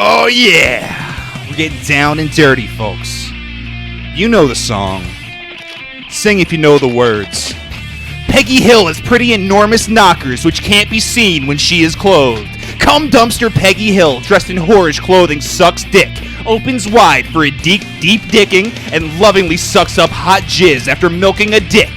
Oh yeah! We're getting down and dirty, folks. You know the song. Sing if you know the words. Peggy Hill has pretty enormous knockers which can't be seen when she is clothed. Cum dumpster Peggy Hill, dressed in whorish clothing, sucks dick, opens wide for a deep dicking, and lovingly sucks up hot jizz after milking a dick.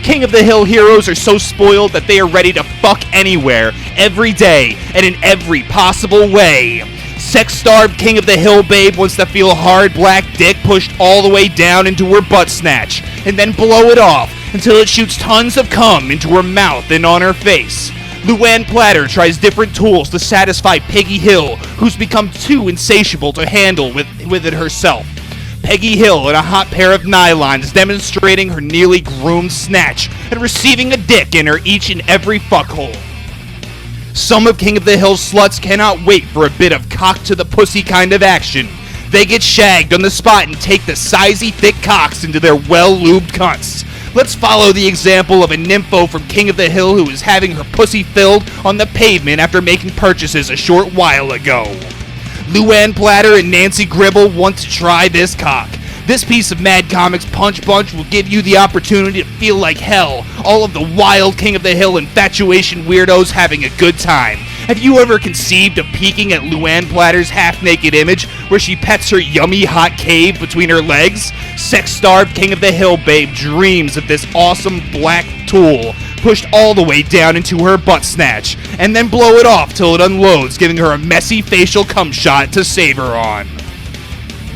King of the Hill heroes are so spoiled that they are ready to fuck anywhere, every day, and in every possible way. Sex-starved King of the Hill babe wants to feel hard black dick pushed all the way down into her butt snatch, and then blow it off until it shoots tons of cum into her mouth and on her face. Luann Platter tries different tools to satisfy Peggy Hill, who's become too insatiable to handle with it herself. Peggy Hill in a hot pair of nylons demonstrating her nearly groomed snatch and receiving a dick in her each and every fuckhole. Some of King of the Hill sluts cannot wait for a bit of cock to the pussy kind of action. They get shagged on the spot and take the sizey thick cocks into their well-lubed cunts. Let's follow the example of a nympho from King of the Hill who is having her pussy filled on the pavement after making purchases a short while ago. Luann Platter and Nancy Gribble want to try this cock. This piece of Mad Comics Punch Bunch will give you the opportunity to feel like hell, all of the wild King of the Hill infatuation weirdos having a good time. Have you ever conceived of peeking at Luann Platter's half-naked image where she pets her yummy hot cave between her legs? Sex-starved King of the Hill babe dreams of this awesome black tool pushed all the way down into her butt snatch, and then blow it off till it unloads, giving her a messy facial cum shot to save her on.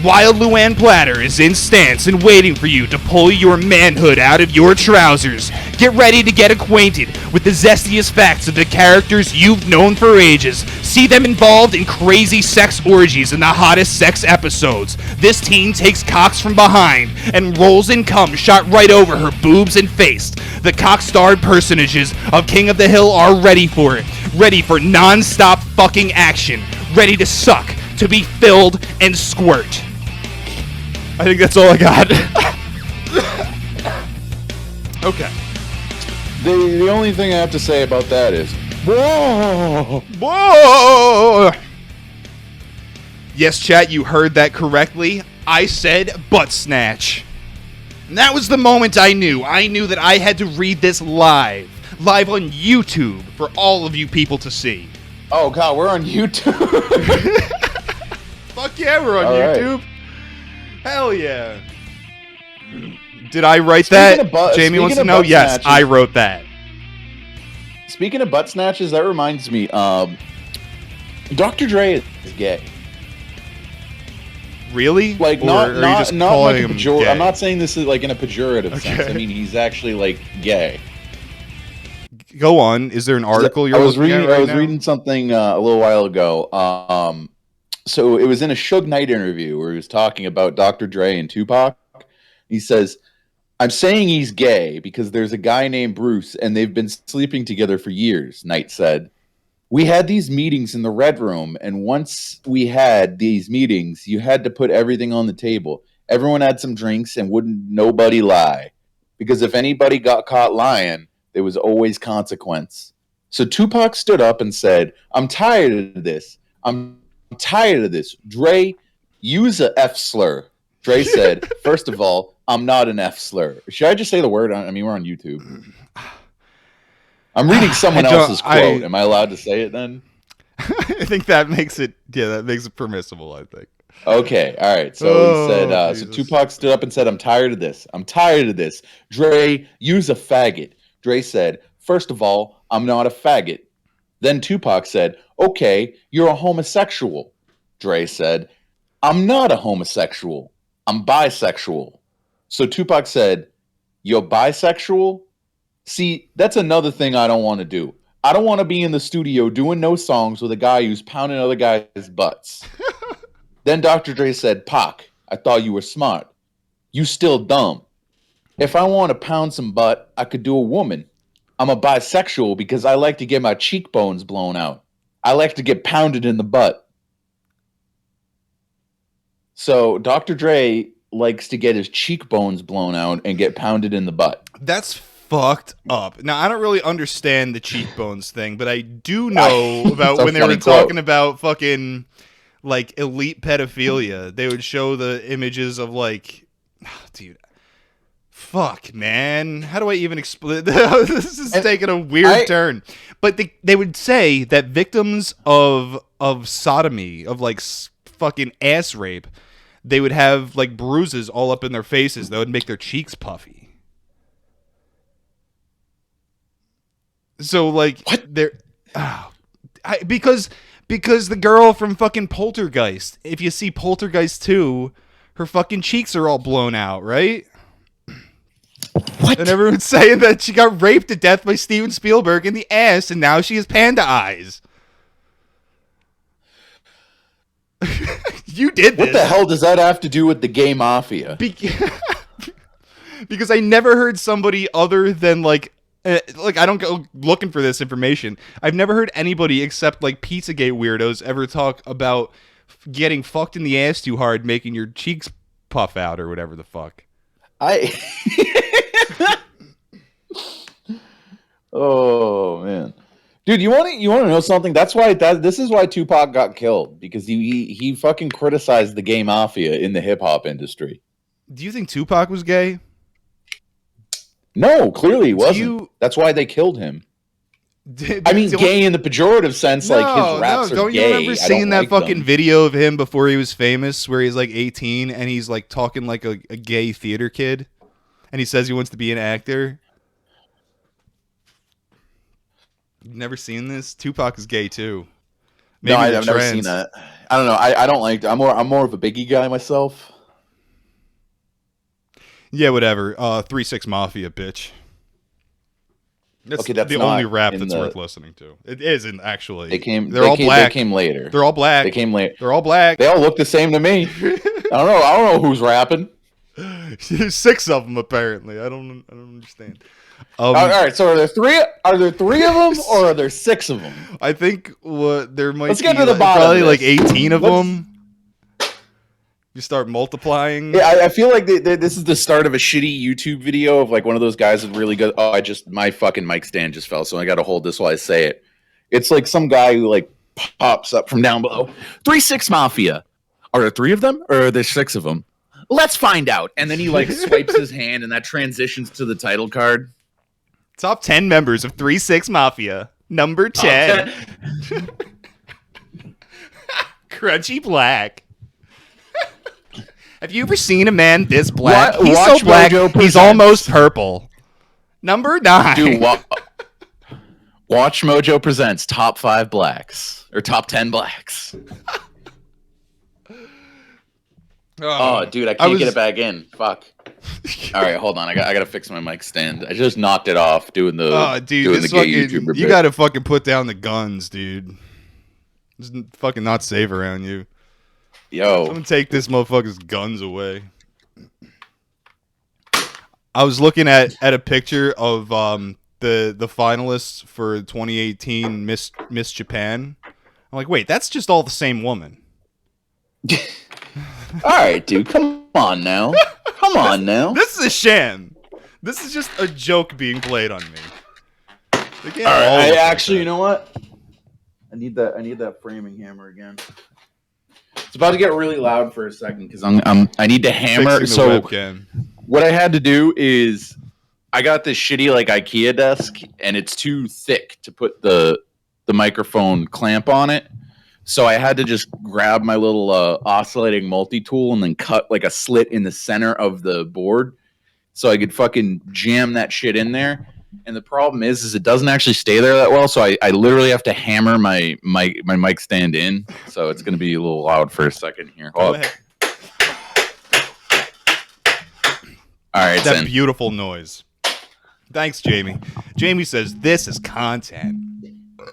Wild Luann Platter is in stance and waiting for you to pull your manhood out of your trousers. Get ready to get acquainted with the zestiest facts of the characters you've known for ages. See them involved in crazy sex orgies in the hottest sex episodes. This teen takes cocks from behind and rolls in cum shot right over her boobs and face. The cock-starred personages of King of the Hill are ready for it. Ready for non-stop fucking action. Ready to suck, to be filled, and squirt. I think that's all I got. Okay. The only thing I have to say about that is, whoa! Whoa! Yes, chat, you heard that correctly. I said butt snatch. And that was the moment I knew. I knew that I had to read this live on YouTube for all of you people to see. Oh, God, we're on YouTube. Fuck yeah, we're on all YouTube. Right. Hell yeah. Did I write that? Jamie wants to know. Yes, snatches, I wrote that. Speaking of butt snatches, that reminds me, Dr. Dre is gay. Really? Like, not like a pejorative. I'm not saying this is like in a pejorative sense. I mean, he's actually like gay. Go on. Is there an article you're looking at right now? I was reading something a little while ago. So it was in a Suge Knight interview where he was talking about Dr. Dre and Tupac. He says, I'm saying he's gay because there's a guy named Bruce and they've been sleeping together for years, Knight said. We had these meetings in the Red Room, and once we had these meetings, you had to put everything on the table. Everyone had some drinks and wouldn't nobody lie. Because if anybody got caught lying, there was always consequence. So Tupac stood up and said, I'm tired of this. I'm tired of this. Dre, use a F slur. Dre said, first of all, I'm not an F slur. Should I just say the word? I mean, we're on YouTube. I'm reading someone else's quote. Am I allowed to say it then? I think that makes it, that makes it permissible, I think. Okay, all right. So he said, so Tupac stood up and said, I'm tired of this. I'm tired of this. Dre, use a faggot. Dre said, first of all, I'm not a faggot. Then Tupac said, okay, you're a homosexual. Dre said, I'm not a homosexual. I'm bisexual. So Tupac said, you're bisexual? See, that's another thing I don't want to do. I don't want to be in the studio doing no songs with a guy who's pounding other guys' butts. Then Dr. Dre said, Pac, I thought you were smart. You still dumb. If I want to pound some butt, I could do a woman. I'm a bisexual because I like to get my cheekbones blown out. I like to get pounded in the butt. So Dr. Dre likes to get his cheekbones blown out and get pounded in the butt. That's fucked up. Now, I don't really understand the cheekbones thing, but I do know about when they were talking about fucking, like elite pedophilia. They would show the images of like, dude, fuck, man. How do I even explain? This is taking a weird turn. But they would say that victims of sodomy, of like fucking ass rape, they would have like bruises all up in their faces that would make their cheeks puffy. So like they're because the girl from fucking Poltergeist, if you see Poltergeist 2, her fucking cheeks are all blown out, right? What? And everyone's saying that she got raped to death by Steven Spielberg in the ass, and now she has panda eyes. You did this. What the hell does that have to do with the gay mafia? Because I never heard somebody other than like I don't go looking for this information. I've never heard anybody except like Pizzagate weirdos ever talk about getting fucked in the ass too hard, making your cheeks puff out or whatever the fuck. Oh man, dude, you want to know something? This is why Tupac got killed, because he fucking criticized the gay mafia in the hip hop industry. Do you think Tupac was gay? No, clearly he wasn't. That's why they killed him. I mean, gay in the pejorative sense, like his raps are don't gay. You remember seeing that fucking video of him before he was famous, where he's like 18 and he's like talking like a gay theater kid, and he says he wants to be an actor? You've never seen this? Tupac is gay too. Maybe no, I've never seen that. I don't know. I don't like. I'm more of a Biggie guy myself. Yeah, whatever. 3-6 Mafia, bitch. That's the only rap that's worth listening to. It isn't actually. They're all black. They came later. They're all black. They came later. They're all black. They all look the same to me. I don't know who's rapping. There's 6 of them apparently. I don't understand. All right, so are there three of them, or are there 6 of them? I think there might. Let's get to the bottom. Probably like 18 of them. You start multiplying. Yeah, I feel like this is the start of a shitty YouTube video of like one of those guys with really good. Oh, my fucking mic stand just fell, so I got to hold this while I say it. It's like some guy who like pops up from down below. 3-6 Mafia. Are there 3 of them, or are there 6 of them? Let's find out. And then he like swipes his hand, and that transitions to the title card. Top 10 members of 3-6 Mafia. Number 10. Crunchy Black. Have you ever seen a man this black? He's so black, he's almost purple. Number 9. Dude, Watch Mojo presents top 5 blacks. Or top 10 blacks. Oh, dude, I can't get it back in. Fuck. All right, hold on. I got to fix my mic stand. I just knocked it off doing the gay YouTuber. You got to fucking put down the guns, dude. It's fucking not safe around you. Yo. Someone take this motherfucker's guns away. I was looking at a picture of the finalists for 2018 Miss Japan. I'm like, wait, that's just all the same woman. All right, dude, come on now. Come on now. This is a sham. This is just a joke being played on me. All right, actually, you know what? I need that framing hammer again. It's about to get really loud for a second because I need to hammer. So what I had to do is I got this shitty like IKEA desk, and it's too thick to put the microphone clamp on it. So I had to just grab my little oscillating multi-tool and then cut like a slit in the center of the board so I could fucking jam that shit in there. And the problem is it doesn't actually stay there that well, so I literally have to hammer my mic stand in. So it's going to be a little loud for a second here. Go ahead. All right, that beautiful noise. Thanks, Jamie. Jamie says this is content.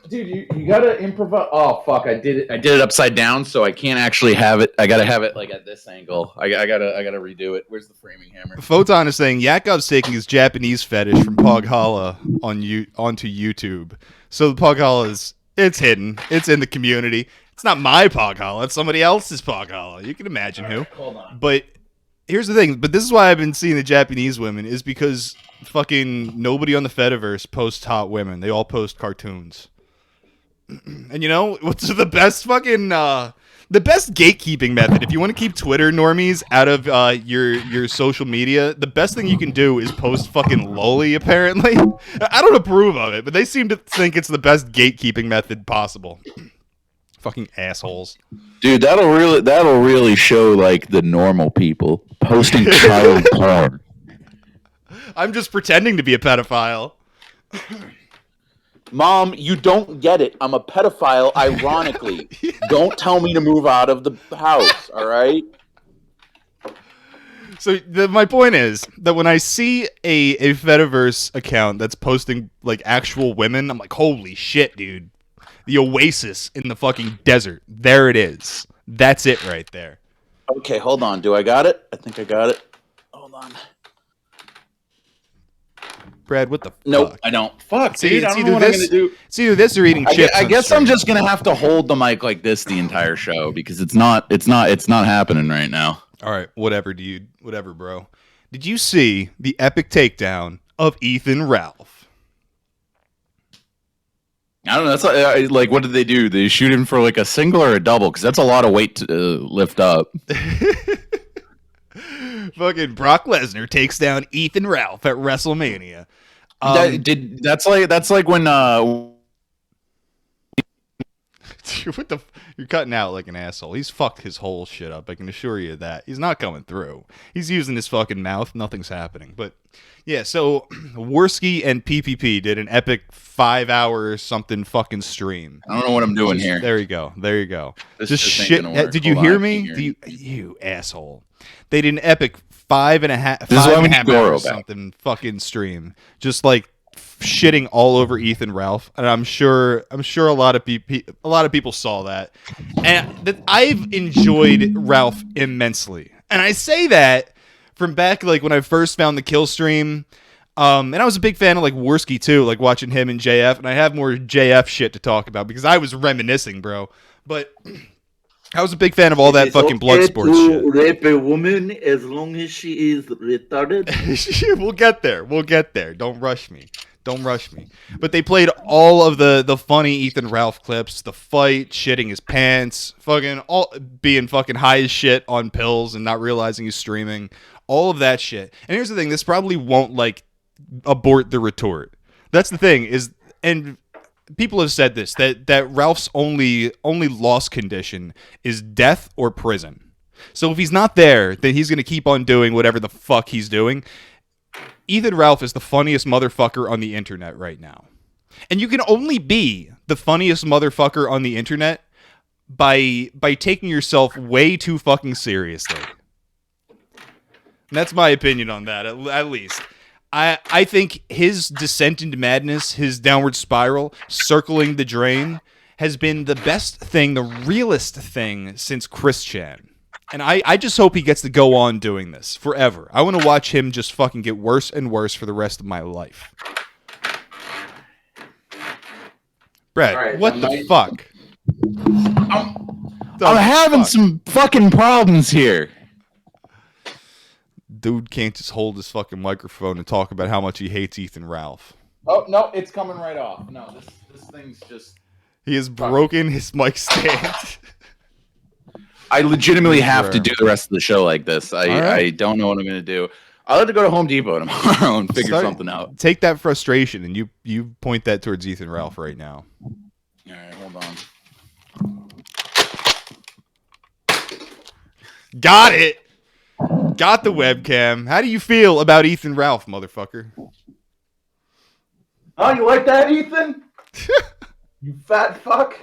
Dude, you gotta improvise. Oh fuck! I did it upside down, so I can't actually have it. I gotta have it like at this angle. I gotta redo it. Where's the framing hammer? Photon is saying Yakov's taking his Japanese fetish from Poghala onto YouTube. So the Poghala it's hidden. It's in the community. It's not my Poghala. It's somebody else's Poghala. You can imagine who. Hold on. But here's the thing. But this is why I've been seeing the Japanese women is because fucking nobody on the Fediverse posts hot women. They all post cartoons. And you know what's the best fucking The best gatekeeping method, if you want to keep Twitter normies out of your social media, the best thing you can do is post fucking lolly, apparently. I don't approve of it, but they seem to think it's the best gatekeeping method possible. Fucking assholes. Dude, that'll really show like the normal people posting child porn. I'm just pretending to be a pedophile. Mom, you don't get it. I'm a pedophile, ironically. Don't tell me to move out of the house, all right? So my point is that when I see a Fediverse account that's posting like actual women, I'm like, holy shit, dude. The oasis in the fucking desert. There it is. That's it right there. Okay, hold on. Do I got it? I think I got it. Hold on. Brad, what the fuck? Nope, I don't. Fuck, dude. I don't know what I'm going to do. It's either this or eating chips. I guess I'm just going to have to hold the mic like this the entire show because it's not happening right now. All right, whatever, dude. Whatever, bro. Did you see the epic takedown of Ethan Ralph? I don't know. That's like, what did they do? They shoot him for like a single or a double? Because that's a lot of weight to lift up. Fucking Brock Lesnar takes down Ethan Ralph at WrestleMania. That's like when what the? You're cutting out like an asshole. He's fucked his whole shit up. I can assure you of that. He's not coming through. He's using his fucking mouth. Nothing's happening. But yeah, so Worski and PPP did an epic 5-hour something fucking stream. I don't know what I'm doing here. There you go. There you go. This just shit. Did you hear me? You asshole. They did an epic 5.5 hours something fucking stream. Just like shitting all over Ethan Ralph, and I'm sure a lot of people saw that, and that I've enjoyed Ralph immensely, and I say that from back like when I first found the kill stream, and I was a big fan of like Worski too, like watching him and JF, and I have more JF shit to talk about because I was reminiscing, bro, but. I was a big fan of all that fucking blood sports shit. Rape a woman as long as she is retarded. We'll get there. Don't rush me. But they played all of the funny Ethan Ralph clips, the fight, shitting his pants, fucking all being fucking high as shit on pills and not realizing he's streaming, all of that shit. And here's the thing: this probably won't like abort the retort. That's the thing is, and. People have said this that Ralph's only lost condition is death or prison. So if he's not there, then he's gonna keep on doing whatever the fuck he's doing. Ethan Ralph is the funniest motherfucker on the internet right now, and you can only be the funniest motherfucker on the internet by taking yourself way too fucking seriously. And that's my opinion on that, at least. I think his descent into madness, his downward spiral, circling the drain, has been the best thing, the realest thing since Chris Chan. And I just hope he gets to go on doing this forever. I want to watch him just fucking get worse and worse for the rest of my life. Brad, right, what the fuck? I'm having some fucking problems here. Dude can't just hold his fucking microphone and talk about how much he hates Ethan Ralph. Oh, no, it's coming right off. No, this thing's just... He has broken his mic stand. I legitimately have to do the rest of the show like this. I don't know what I'm going to do. I'll have to go to Home Depot tomorrow and figure something out. Take that frustration and you point that towards Ethan Ralph right now. All right, hold on. Got it! Got the webcam. How do you feel about Ethan Ralph, motherfucker? Oh, you like that, Ethan? You fat fuck.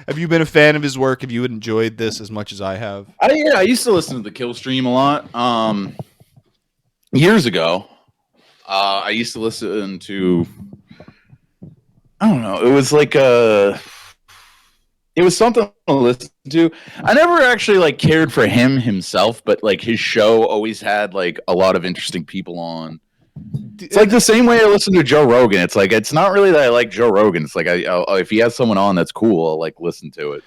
Have you been a fan of his work? Have you enjoyed this as much as I have? Yeah, I used to listen to the Kill Stream a lot. Years ago, I used to listen to... I don't know. It was like it was something to listen to. I never actually like cared for him himself, but like his show always had like a lot of interesting people on. It's like the same way I listen to Joe Rogan. It's like it's not really that I like Joe Rogan. It's like if he has someone on that's cool, I'll like listen to it.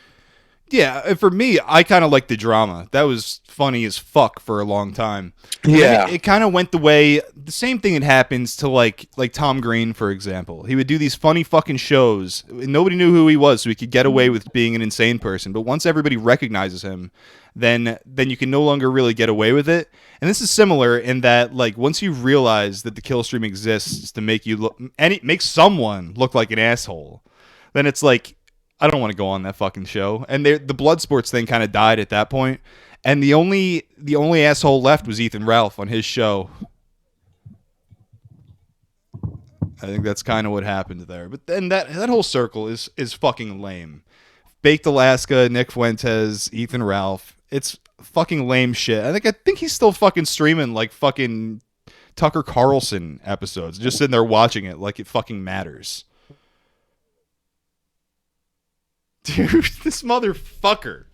Yeah, for me, I kind of like the drama. That was funny as fuck for a long time. And Yeah. then it kind of went the way the same thing that happens to like Tom Green, for example. He would do these funny fucking shows. And nobody knew who he was, so he could get away with being an insane person. But once everybody recognizes him, then you can no longer really get away with it. And this is similar in that like once you realize that the kill stream exists to make you look and it makes someone look like an asshole, then it's like I don't want to go on that fucking show. And the blood sports thing kind of died at that point. And the only asshole left was Ethan Ralph on his show. I think that's kind of what happened there. But then that whole circle is fucking lame. Baked Alaska, Nick Fuentes, Ethan Ralph. It's fucking lame shit. I think he's still fucking streaming like fucking Tucker Carlson episodes. Just sitting there watching it like it fucking matters. Dude, this motherfucker.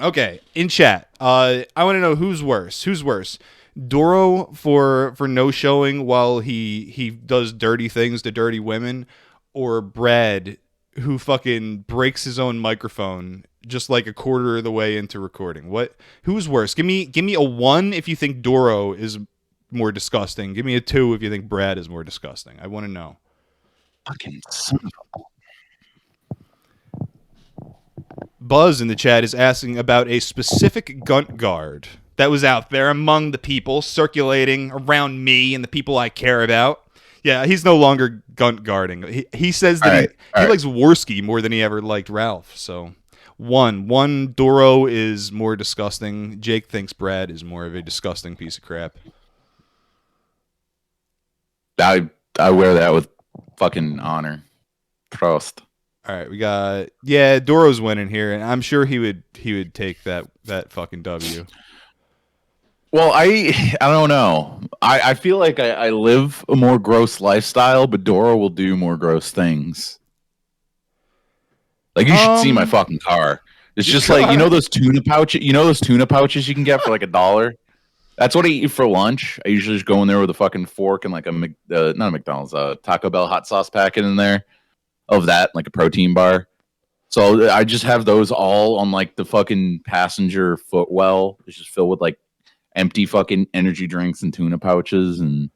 Okay, in chat, I want to know who's worse. Who's worse? Doro for no showing while he does dirty things to dirty women, or Brad who fucking breaks his own microphone just like a quarter of the way into recording? Who's worse? Give me a 1 if you think Doro is more disgusting. Give me a 2 if you think Brad is more disgusting. I want to know. Fucking son of a... Buzz in the chat is asking about a specific gunt guard that was out there among the people circulating around me and the people I care about. Yeah, he's no longer gunt guarding. He says that he likes Worski more than he ever liked Ralph. So one Doro is more disgusting. Jake thinks Brad is more of a disgusting piece of crap. I wear that with fucking honor. Trust. All right, we got Doro's winning here, and I'm sure he would take that fucking W. Well, I don't know. I feel like I live a more gross lifestyle, but Doro will do more gross things. Like you should see my fucking car. It's just like those tuna pouches. You know those tuna pouches you can get for like $1. That's what I eat for lunch. I usually just go in there with a fucking fork and like not a McDonald's, Taco Bell hot sauce packet in there. Of that, like a protein bar. So I just have those all on like the fucking passenger footwell. It's just filled with like empty fucking energy drinks and tuna pouches, and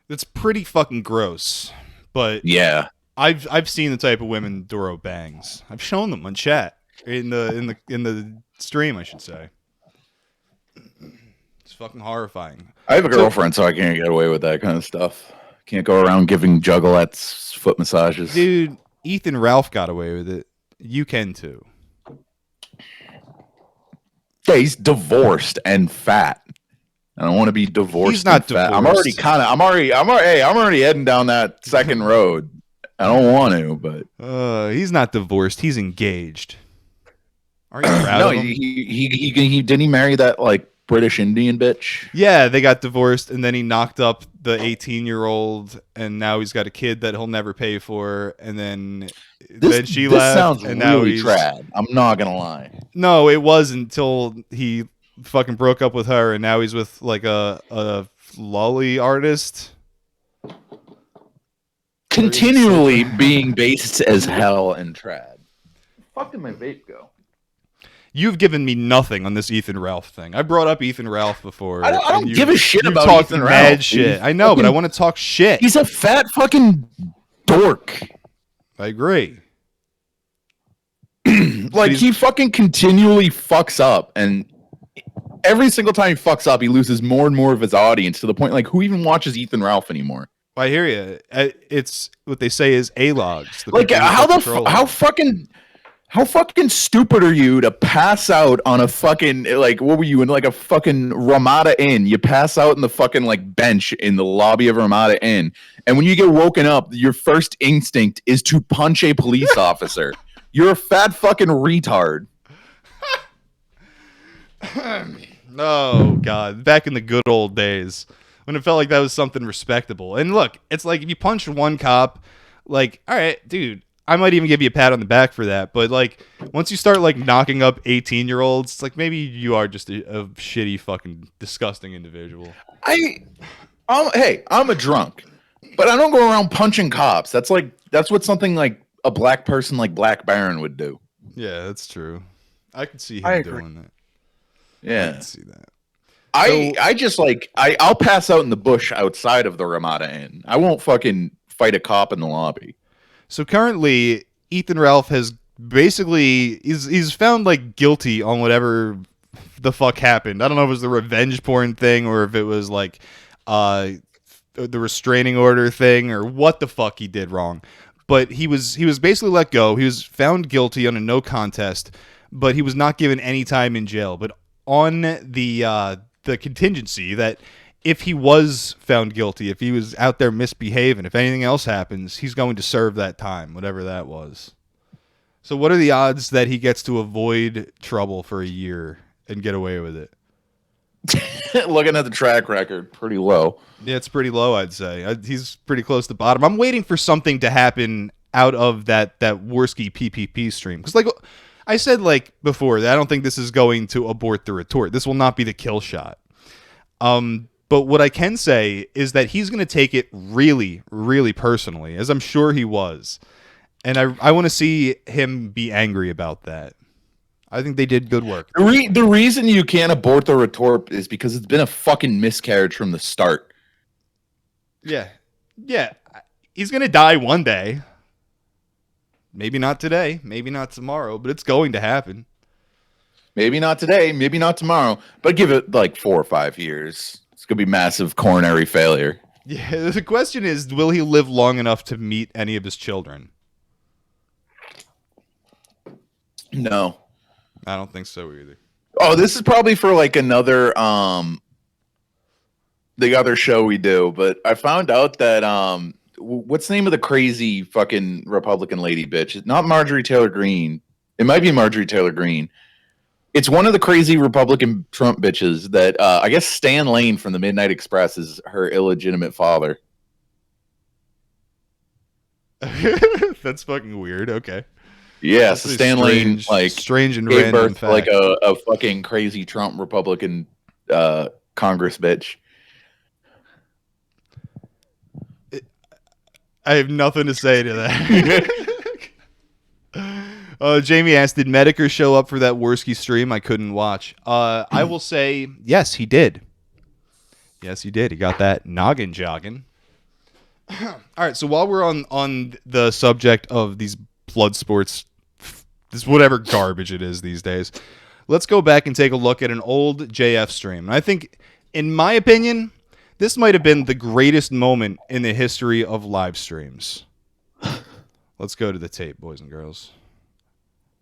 it's pretty fucking gross. But yeah, I've seen the type of women Doro bangs. I've shown them on chat in the stream, I should say. It's fucking horrifying. I have a girlfriend, so I can't get away with that kind of stuff. Can't go around giving juggalettes foot massages. Dude, Ethan Ralph got away with it. You can too. Yeah, he's divorced and fat. I don't want to be divorced. He's not divorced. I'm already heading down that second road. I don't want to, but he's not divorced. He's engaged. Are you proud of him? he didn't he marry that like British Indian bitch? Yeah, they got divorced, and then he knocked up the 18-year-old, and now he's got a kid that he'll never pay for, and then she left. This sounds and now really trad. I'm not gonna lie. No, it was until he fucking broke up with her, and now he's with like a lolly artist. Continually being based as hell and trad. Fuck did my vape go? You've given me nothing on this Ethan Ralph thing. I brought up Ethan Ralph before. I don't give a shit about Ethan Ralph. Mad shit. I know, but I want to talk shit. He's a fat fucking dork. I agree. Like he fucking continually fucks up, and every single time he fucks up, he loses more and more of his audience to the point like who even watches Ethan Ralph anymore? I hear you. It's what they say is A-logs. Like how fucking stupid are you to pass out on a fucking, like, what were you in, like a fucking Ramada Inn? You pass out in the fucking, like, bench in the lobby of Ramada Inn. And when you get woken up, your first instinct is to punch a police officer. You're a fat fucking retard. Oh, God. Back in the good old days when it felt like that was something respectable. And look, it's like if you punch one cop, like, all right, dude, I might even give you a pat on the back for that. But like once you start like knocking up 18-year-olds, it's like maybe you are just a shitty fucking disgusting individual. Hey, I'm a drunk, but I don't go around punching cops. That's what something like a black person like Black Baron would do. Yeah, that's true. I could see him I agree. doing that. I Yeah. could see that. I just like I'll pass out in the bush outside of the Ramada Inn. I won't fucking fight a cop in the lobby. So currently, Ethan Ralph has basically he's found like guilty on whatever the fuck happened. I don't know if it was the revenge porn thing or if it was like the restraining order thing or what the fuck he did wrong. But he was basically let go. He was found guilty on a no contest, but he was not given any time in jail. But on the contingency that if he was found guilty, if he was out there misbehaving, if anything else happens, he's going to serve that time, whatever that was. So what are the odds that he gets to avoid trouble for a year and get away with it? Looking at the track record, pretty low. Yeah, it's pretty low, I'd say. He's pretty close to the bottom. I'm waiting for something to happen out of that Worski PPP stream. Because, like I said before, I don't think this is going to abort the retort. This will not be the kill shot. But what I can say is that he's going to take it really, really personally, as I'm sure he was. And I want to see him be angry about that. I think they did good work. The reason you can't abort the retort is because it's been a fucking miscarriage from the start. Yeah. Yeah. He's going to die one day. Maybe not today. Maybe not tomorrow. But it's going to happen. Maybe not today. Maybe not tomorrow. But give it like 4 or 5 years. It's going to be massive coronary failure. Yeah. The question is, will he live long enough to meet any of his children? No. I don't think so either. Oh, this is probably for like another the other show we do, but I found out that what's the name of the crazy fucking Republican lady bitch? It's not Marjorie Taylor Greene. It might be Marjorie Taylor Greene. It's one of the crazy Republican Trump bitches that I guess Stan Lane from the Midnight Express is her illegitimate father. That's fucking weird. Okay. Yeah, so Stan Lane strange and gave random birth to like a fucking crazy Trump Republican Congress bitch. I have nothing to say to that. Jamie asked, did Medicare show up for that Worski stream I couldn't watch? I will say, yes, he did. Yes, he did. He got that noggin jogging. All right, so while we're on the subject of these blood sports, this whatever garbage it is these days, let's go back and take a look at an old JF stream. And I think, in my opinion, this might have been the greatest moment in the history of live streams. Let's go to the tape, boys and girls.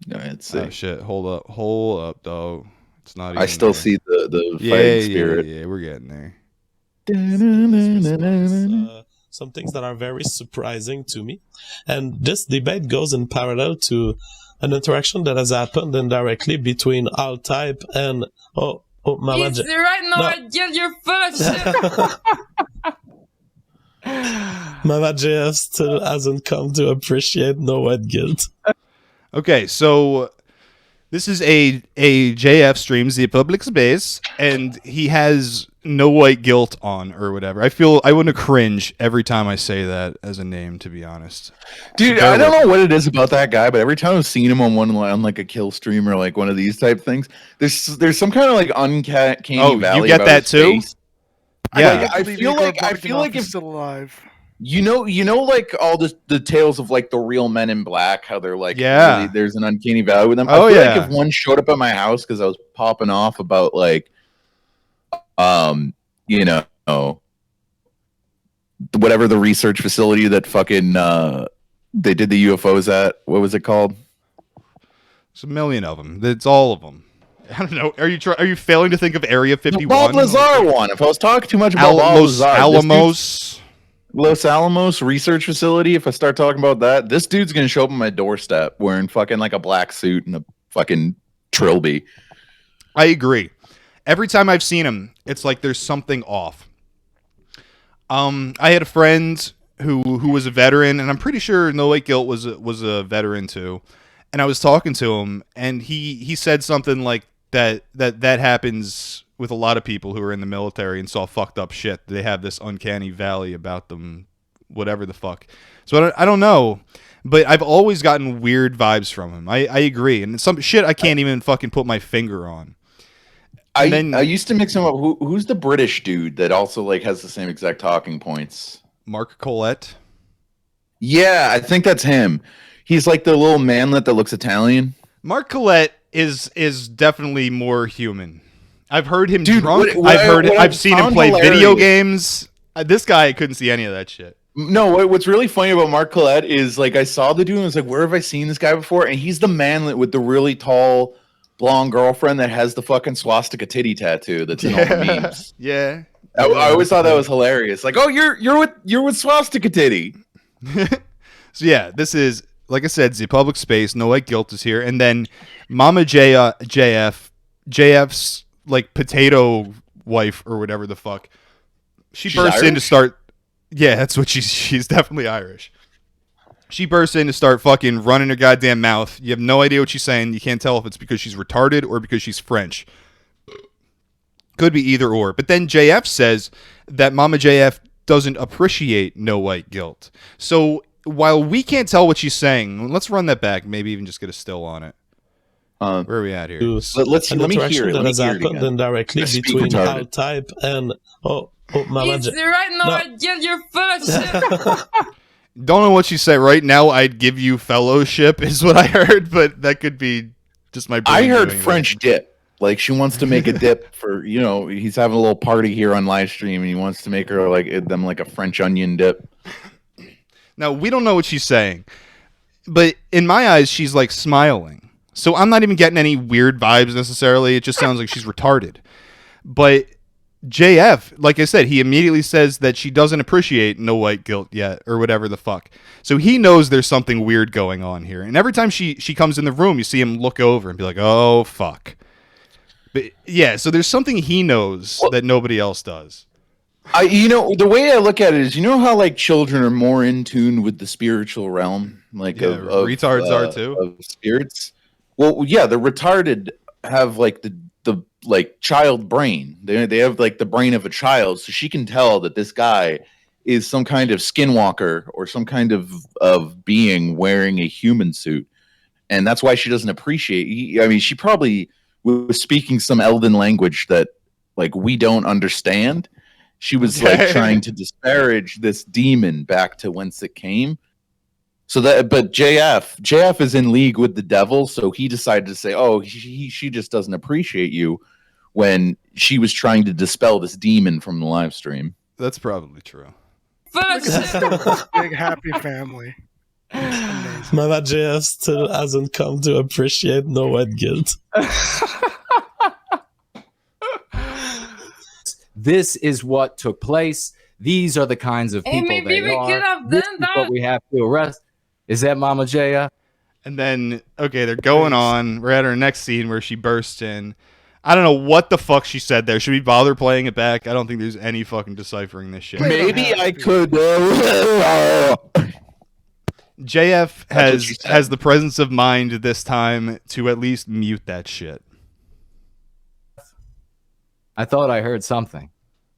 No, let's see. Oh shit! Hold up, dog. It's not. Even I still there. see the fighting spirit. Yeah, we're getting there. Some things that are very surprising to me, and this debate goes in parallel to an interaction that has happened indirectly between All-Type and Mama. It's right now. No. I get your first. Mama JF still hasn't come to appreciate No White Guilt. Okay, so this is a JF streams the public space, and he has No White Guilt on or whatever. I want to cringe every time I say that as a name, to be honest. Dude, I don't know what it is about that guy, but every time I've seen him on like a kill stream or like one of these type things, there's some kind of like uncanny valley. You get about that his too? face. Yeah, I feel like if still alive. you know, like all the tales of like the real Men in Black, how they're like, Yeah. really, there's an uncanny valley with them. Oh, I feel yeah. like if one showed up at my house because I was popping off about like, you know, whatever the research facility that fucking they did the UFOs at, what was it called? there's a million of them. It's all of them. I don't know. Are you failing to think of Area 51? The Bob Lazar one. If I was talking too much about Bob Los Lazar, Alamos. Los Alamos research facility, if I start talking about that, this dude's gonna show up on my doorstep wearing fucking like a black suit and a fucking trilby. I agree. Every time I've seen him, it's like there's something off. I had a friend who was a veteran, and I'm pretty sure No White Guilt was a veteran too. And I was talking to him, and he said something like that happens with a lot of people who are in the military and saw fucked up shit. They have this uncanny valley about them, whatever the fuck. So I don't know, But I've always gotten weird vibes from him. I agree. And some shit I can't even fucking put my finger on. I then- used to mix him up. Who's the British dude that also like has the same exact talking points? Mark Collette. Yeah, I think that's him. He's like the little manlet that looks Italian. Mark Collette is definitely more human. I've heard him Dude, drunk. I've seen him play video games. This guy, I couldn't see any of that shit. No, what's really funny about Mark Collette is like I saw the dude and I was like, where have I seen this guy before? And he's the manlet with the really tall blonde girlfriend that has the fucking swastika titty tattoo that's in all the memes. Yeah. I always thought that was hilarious. Like, oh, you're with swastika titty. So yeah, this is, like I said, the public space. No White Guilt is here, and then Mama JF's like potato wife or whatever the fuck. She's bursts in to Irish? start. Yeah, that's what she's definitely Irish. She bursts in to start fucking running her goddamn mouth. You have no idea what she's saying. You can't tell if it's because she's retarded or because she's French. Could be either or. But then JF says that Mama JF doesn't appreciate No White Guilt. So while we can't tell what she's saying, let's run that back. Maybe even just get a still on it. Where are we at here? Let An me interaction hear it. that Let me has hear it happened again. indirectly I speak between retarded. Alt Type and Mama It's right now. No. I get your fellowship. Don't know what she said. Right now, I'd give you fellowship is what I heard, but that could be just my brain I heard doing French dip. Like she wants to make a dip for he's having a little party here on live stream and he wants to make her like a French onion dip. that. Now, we don't know what she's saying, but in my eyes, she's like smiling. So I'm not even getting any weird vibes necessarily. It just sounds like she's retarded. But JF, like I said, he immediately says that she doesn't appreciate No White Guilt yet, or whatever the fuck. So he knows there's something weird going on here. And every time she comes in the room, you see him look over and be like, oh, fuck. But yeah, so there's something he knows that nobody else does. The way I look at it is, how like children are more in tune with the spiritual realm, like Yeah, of retards are too. of spirits. Well, yeah, the retarded have like the like child brain. They have like the brain of a child, so she can tell that this guy is some kind of skinwalker or some kind of being wearing a human suit, and that's why she doesn't appreciate. I mean, she probably was speaking some Elven language that like we don't understand. She was like trying to disparage this demon back to whence it came. So but JF is in league with the devil, so he decided to say, "Oh, she just doesn't appreciate you," when she was trying to dispel this demon from the live stream. That's probably true. Fellowship. Big happy family. Mama JF still hasn't come to appreciate No White Guilt. This is what took place. These are the kinds of Hey, people maybe they we are. could have This done is that. what we have to arrest. Is that Mama Jaya? And then, okay, they're going on. We're at our next scene where she bursts in. I don't know what the fuck she said there. Should we bother playing it back? I don't think there's any fucking deciphering this shit. Maybe I could. JF That's what she said. has the presence of mind this time to at least mute that shit. I thought I heard something.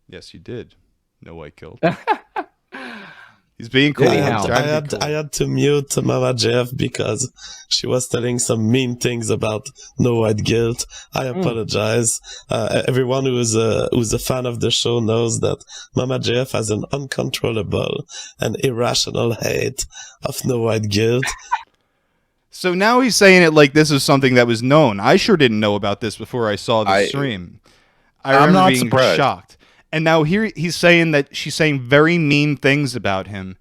Yes, you did. No White Guilt. He's being cool. Anyhow. He's trying to be I had to mute Mama JF because she was telling some mean things about No White Guilt. I apologize. Everyone who is a fan of the show knows that Mama JF has an uncontrollable and irrational hate of No White Guilt. So now he's saying it like this is something that was known. I sure didn't know about this before I saw the stream. I I'm remember not being surprised. shocked. And now here he's saying that she's saying very mean things about him.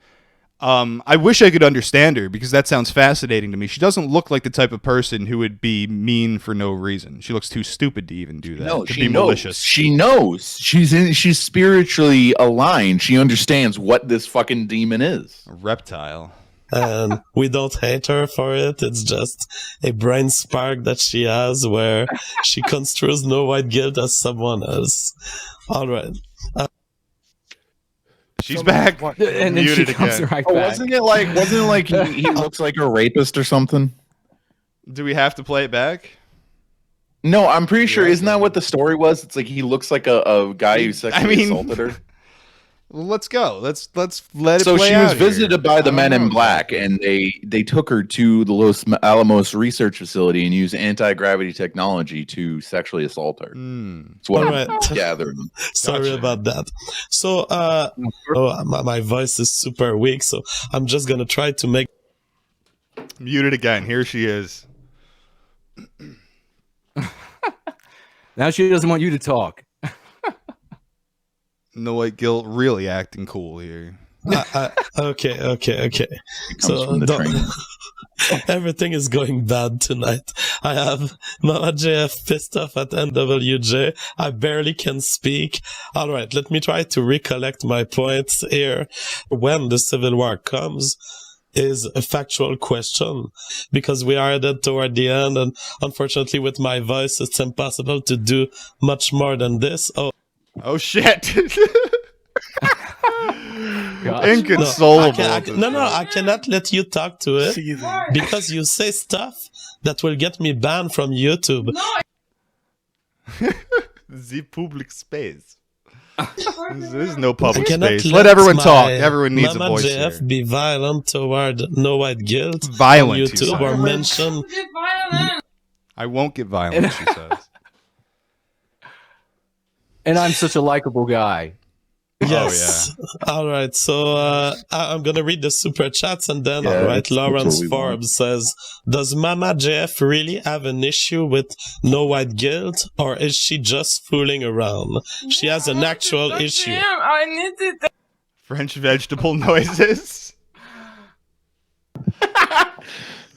I wish I could understand her because that sounds fascinating to me. She doesn't look like the type of person who would be mean for no reason. She looks too stupid to even do that. No, to she be knows. malicious. She knows. She's spiritually aligned. She understands what this fucking demon is. A reptile. And we don't hate her for it. It's just a brain spark that she has where she construes No White Guilt as someone else. All right. She's back. What? And then she Muted comes again. right Oh, back. wasn't it like he looks like a rapist or something? Do we have to play it back? No, I'm pretty sure. Isn't that what the story was? It's like he looks like a guy who sexually I mean- assaulted her. Well, let's go. Let's let it So play she was out here. visited by the I Men don't in know. Black, and they took her to the Los Alamos research facility and used anti-gravity technology to sexually assault her. That's what All I'm right. gathering. Sorry Gotcha. about that. So, my voice is super weak, so I'm just gonna try to make. Muted again. Here she is. Now she doesn't want you to talk. No White Guilt really acting cool here. Okay. It comes So from the train. everything is going bad tonight. I have Mama JF pissed off at NWJ. I barely can speak. All right, let me try to recollect my points here. When the Civil War comes is a factual question because we are headed toward the end, and unfortunately with my voice it's impossible to do much more than this. Oh shit! Gosh. Inconsolable. I cannot let you talk to it because you say stuff that will get me banned from YouTube. The public space. There's no I public cannot space. Let everyone talk. Everyone needs Mama a voice JF here. be violent toward No White Guilt Violent, on you YouTube said. or mention. Get violent. I won't get violent, she says. And I'm such a likable guy. Yes. All right. So I'm gonna read the super chats and then Yeah, all right. that's what Lawrence we want. Forbes says, "Does Mama JF really have an issue with No White Guilt, or is she just fooling around? She has an actual issue." Damn, I need to. French vegetable noises.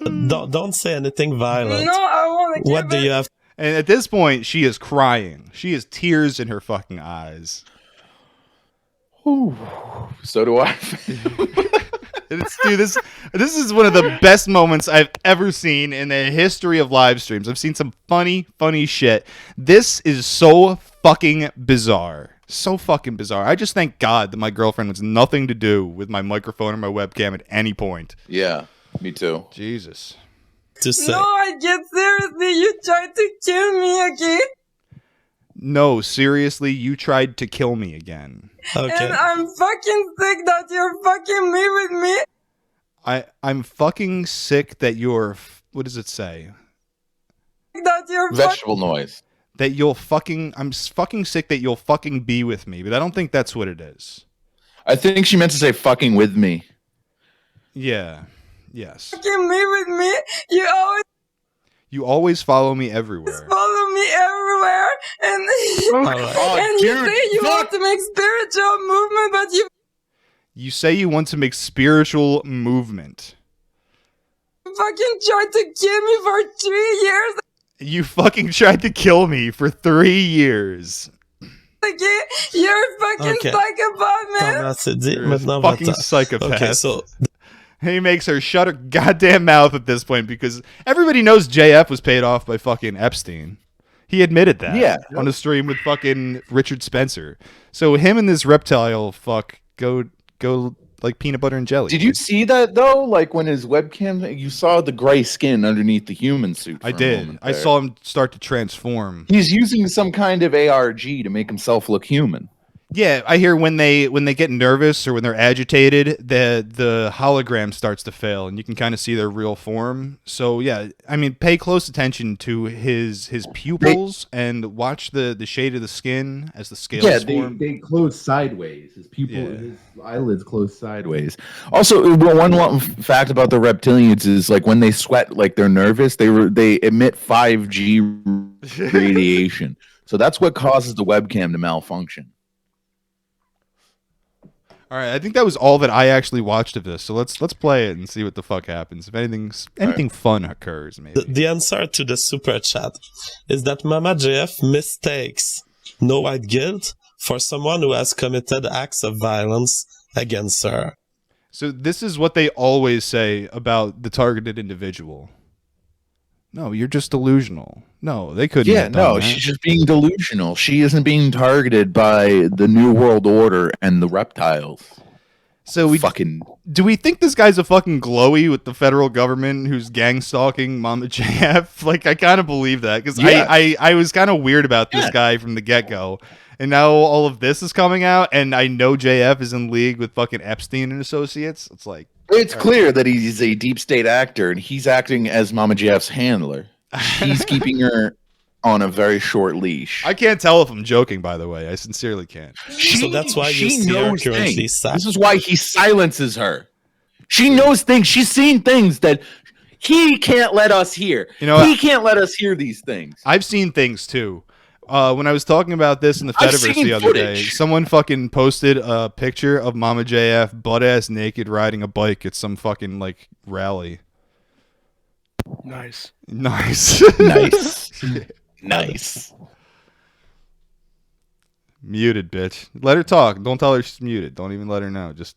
Don't say anything violent. No, I want to. What do you have? And at this point, she is crying. She has tears in her fucking eyes. So do I. Dude, this is one of the best moments I've ever seen in the history of live streams. I've seen some funny shit. This is so fucking bizarre. So fucking bizarre. I just thank God that my girlfriend has nothing to do with my microphone or my webcam at any point. Yeah, me too. Jesus. To say. No, I get seriously. You tried to kill me again, No, seriously, you tried to kill me again. Okay. and I'm fucking sick that you're fucking me with me. I'm fucking sick that you're... What does it say? That you're Vegetable noise. That you'll fucking... I'm fucking sick that you'll fucking be with me, but I don't think that's what it is. I think she meant to say "fucking with me." Yeah. Yes. fucking me with me. You always You always follow me everywhere. follow me everywhere, and All right. Oh, and you dude, say you fuck. want to make spiritual movement, but you You say you want to make spiritual movement. fucking tried to kill me for 3 years. You fucking tried to kill me for 3 years. Okay, you're a fucking Okay. psychopath, man. T'en as assez dit, You're a maintenant fucking va-t'en. psychopath. Okay, so He makes her shut her goddamn mouth at this point because everybody knows JF was paid off by fucking Epstein. He admitted that Yeah. on a stream with fucking Richard Spencer. So him and this reptile fuck go like peanut butter and jelly. Did you see that though? Like when his webcam, you saw the gray skin underneath the human suit. I for a did. moment I there. saw him start to transform. He's using some kind of ARG to make himself look human. Yeah, I hear when they get nervous or when they're agitated, the hologram starts to fail, and you can kind of see their real form. So yeah, I mean, pay close attention to his pupils and watch the shade of the skin as the scales Yeah, form. they close sideways. His pupil, Yeah. his eyelids close sideways. Also, one fact about the reptilians is like when they sweat, like they're nervous, they emit 5G radiation. So that's what causes the webcam to malfunction. All right, I think that was all that I actually watched of this. So let's play it and see what the fuck happens. If anything fun occurs, maybe. the answer to the super chat is that Mama JF mistakes No White Guilt for someone who has committed acts of violence against her. So this is what they always say about the targeted individual. No, you're just delusional. No, they couldn't. Yeah, have done no, that. she's just being delusional. She isn't being targeted by the New World Order and the reptiles. So do we think this guy's a fucking glowy with the federal government who's gang stalking Mama JF? Like, I kind of believe that because Yeah. I was kind of weird about this guy from the get go, And now all of this is coming out, and I know JF is in league with fucking Epstein and Associates. It's like It's clear that he's a deep state actor, and he's acting as Mama JF's handler. He's keeping her on a very short leash. I can't tell if I'm joking, by the way. I sincerely can't. So that's why you see her currently sad. This is why he silences her. She knows things. She's seen things that he can't let us hear. You know, he can't let us hear these things. I've seen things too. When I was talking about this in the Fediverse the other day, someone fucking posted a picture of Mama JF butt-ass naked riding a bike at some fucking, like, rally. Nice. Nice. Nice. Muted, bitch. Let her talk. Don't tell her she's muted. Don't even let her know. Just...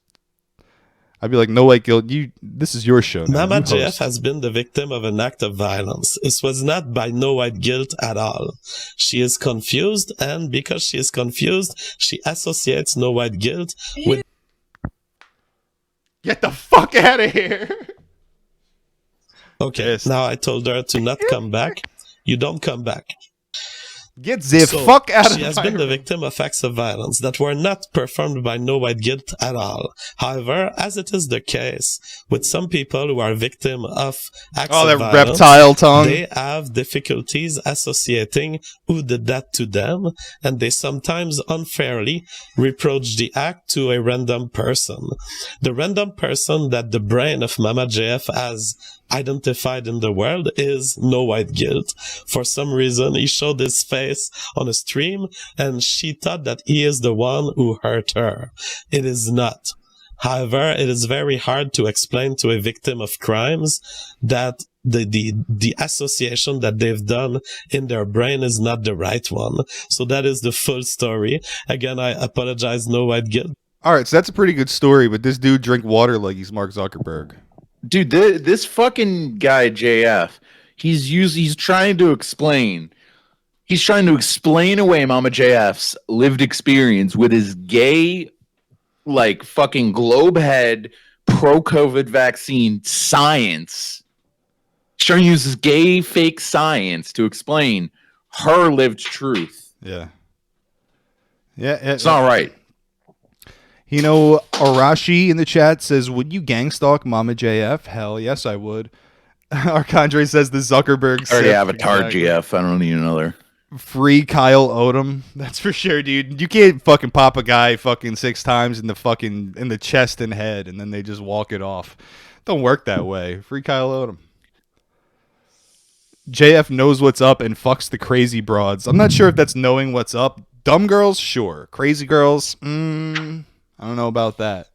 I'd be like, no white guilt. This is your show now. Mama JF has been the victim of an act of violence. It was not by no white guilt at all. She is confused, and because she is confused, she associates no white guilt with... Get the fuck out of here! Okay, now I told her to not come back. You don't come back. Get the fuck out of here. She has been the victim of acts of violence that were not performed by no white guilt at all. However, as it is the case with some people who are victim of acts of violence, reptile tongue. They have difficulties associating who did that to them, and they sometimes unfairly reproach the act to a random person. The random person that the brain of Mama JF has identified in the world is no white guilt. For some reason, he showed his face on a stream, and she thought that he is the one who hurt her. It is not. However, it is very hard to explain to a victim of crimes that the association that they've done in their brain is not the right one. So that is the full story. Again, I apologize, no white guilt. All right, so that's a pretty good story, but this dude drink water like he's Mark Zuckerberg. Dude, this fucking guy JF, he's trying to explain. He's trying to explain away Mama JF's lived experience with his gay, like, fucking globe head pro-COVID vaccine science. He's trying to use his gay fake science to explain her lived truth. Yeah. It's not right. You know, Arashi in the chat says, would you gangstalk Mama JF? Hell yes, I would. Arcandre says the Zuckerberg I already sip. avatar Exactly. GF. I don't need another. Free Kyle Odom. That's for sure, dude. You can't fucking pop a guy fucking 6 times in the chest and head, and then they just walk it off. Don't work that way. Free Kyle Odom. JF knows what's up and fucks the crazy broads. I'm not sure if that's knowing what's up. Dumb girls, sure. Crazy girls, I don't know about that.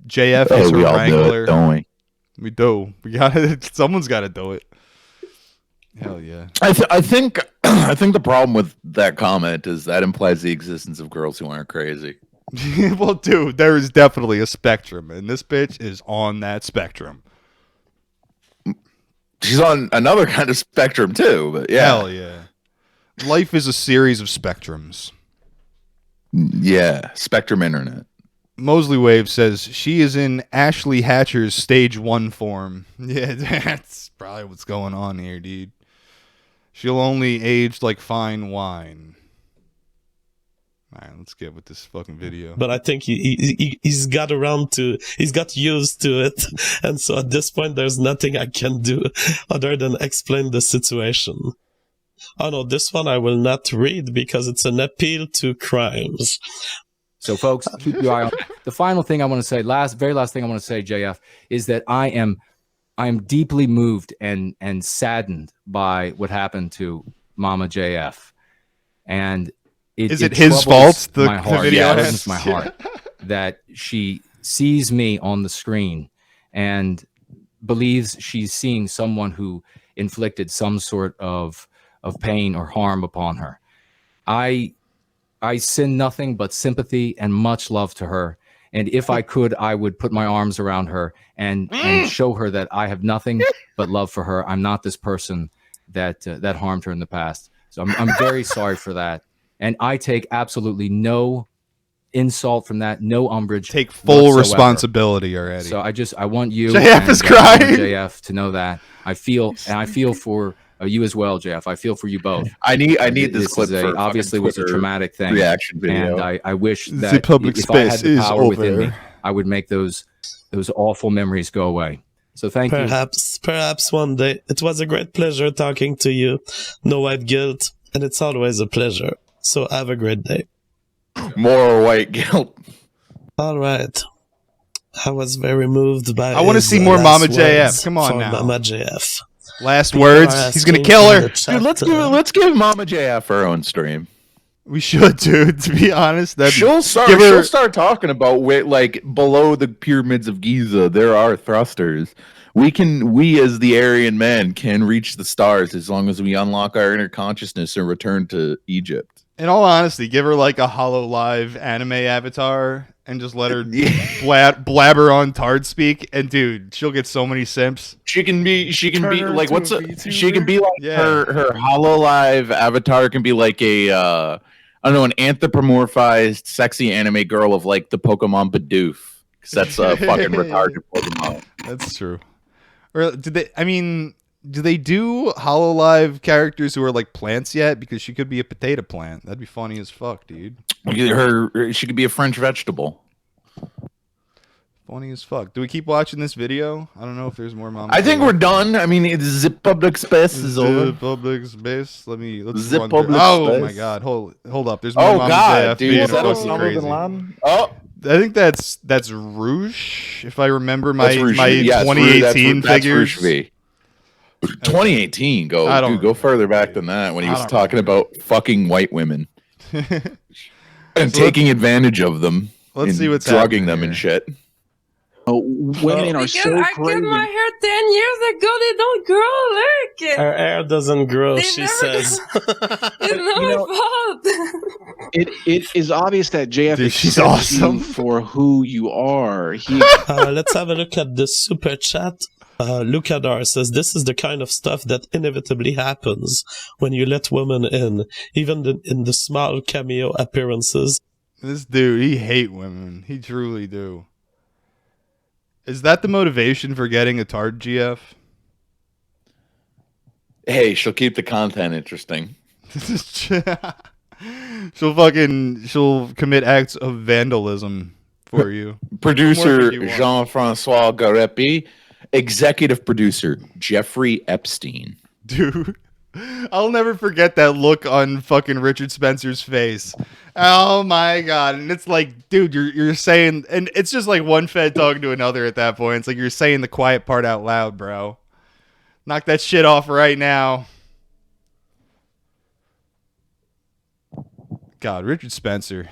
JF is her we all wrangler. do it, don't we? We do. We got someone's got to do it. Hell yeah. I think the problem with that comment is that implies the existence of girls who aren't crazy. Well, dude, there is definitely a spectrum, and this bitch is on that spectrum. She's on another kind of spectrum too, but yeah. Hell yeah. Life is a series of spectrums. Yeah, Spectrum Internet. Mosley Wave says she is in Ashley Hatcher's stage 1 form. Yeah, that's probably what's going on here, dude. She'll only age like fine wine. All right, let's get with this fucking video. But I think he's got used to it. And so at this point, there's nothing I can do other than explain the situation. Oh no, this one I will not read because it's an appeal to crimes. So, folks, keep your eye on. The final thing I want to say, very last thing I want to say, JF, is that I am deeply moved and saddened by what happened to Mama JF, and is it his fault? My heart, the video yeah, it hurts my heart that she sees me on the screen and believes she's seeing someone who inflicted some sort of pain or harm upon her. I send nothing but sympathy and much love to her. And if I could, I would put my arms around her and show her that I have nothing but love for her. I'm not this person that harmed her in the past. So I'm very sorry for that. And I take absolutely no insult from that, no umbrage. Take full whatsoever. Responsibility already. So I want you, JF is crying. JF, to know that I feel for You as well, Jeff. I feel for you both. I need this clip is for obviously was a Twitter traumatic thing. reaction video. And I wish The that public if I had space the is power within over. me, I would make those awful memories go away. So thank you. Perhaps one day. It was a great pleasure talking to you. No white guilt, and it's always a pleasure. So have a great day. More white guilt. All right. I was very moved by. I want to his, see more last Mama JF. words Come on for now. Mama JF. Last People words. are He's gonna asking kill in her. the chat, Dude, let's give Mama JF her own stream. We should, dude. To be honest, that She'll start talking about where, like, below the pyramids of Giza, there are thrusters. We as the Aryan men can reach the stars as long as we unlock our inner consciousness and return to Egypt. in all honesty, give her like a HoloLive anime avatar and just let her blabber on Tard speak. And dude, she'll get so many simps. She can be her like into a VTuber? she can be like her HoloLive avatar can be like a I don't know, an anthropomorphized sexy anime girl of like the Pokemon Bidoof. Because that's a fucking retarded Pokemon. That's true. Or do they do HoloLive characters who are like plants yet? Because she could be a potato plant. That'd be funny as fuck, dude. She could be a French vegetable. Funny as fuck. Do we keep watching this video? I don't know if there's more Mama. I think we're done. I mean, it's Zip Public Space is over. Public space. Let's Zip run through- public Oh space. my god. Hold up. There's more Oh Mama god, JF dude, being is that fucking Osama crazy. bin Laden? Oh, I think that's Roosh, if I remember my that's Rouge. my Yes, 2018 that's figures. Rouge V. 2018, go further back than that when he was talking about fucking white women and taking advantage of them. Let's and see what's drugging happening them here. and shit. Women are Because so I crazy. cut my hair 10 years ago. They don't grow. Look. Her hair doesn't grow, They she never says. It's not my fault. It is obvious that JF Dude, she's accepts you awesome. for who you are. He Let's have a look at the super chat. Lucadar says, this is the kind of stuff that inevitably happens when you let women in, even in the small cameo appearances. This dude, he hate women. He truly do. Is that the motivation for getting a Tard GF? Hey, she'll keep the content interesting. she'll commit acts of vandalism for you. Producer What more could you want? Jean-Francois Garepi, executive producer Jeffrey Epstein. Dude, I'll never forget that look on fucking Richard Spencer's face. Oh my god. And it's like, dude, you're saying, and it's just like one Fed talking to another at that point. It's like you're saying the quiet part out loud, bro. Knock that shit off right now. God, Richard Spencer.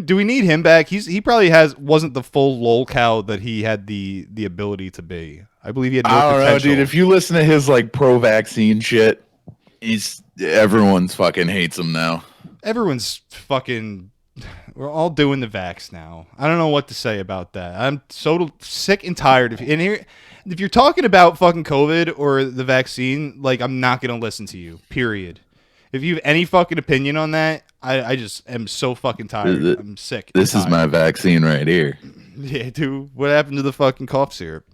Do we need him back? He probably wasn't the full lol cow that he had the ability to be. I believe he had more I don't know, potential. dude. If you listen to his like pro-vaccine shit, everyone's fucking hates him now. Everyone's fucking. We're all doing the vax now. I don't know what to say about that. I'm so sick and tired of. And here, if you're talking about fucking COVID or the vaccine, like I'm not gonna listen to you. Period. If you have any fucking opinion on that, I just am so fucking tired. I'm sick. and This is tired. my vaccine right here. Yeah, dude. What happened to the fucking cough syrup?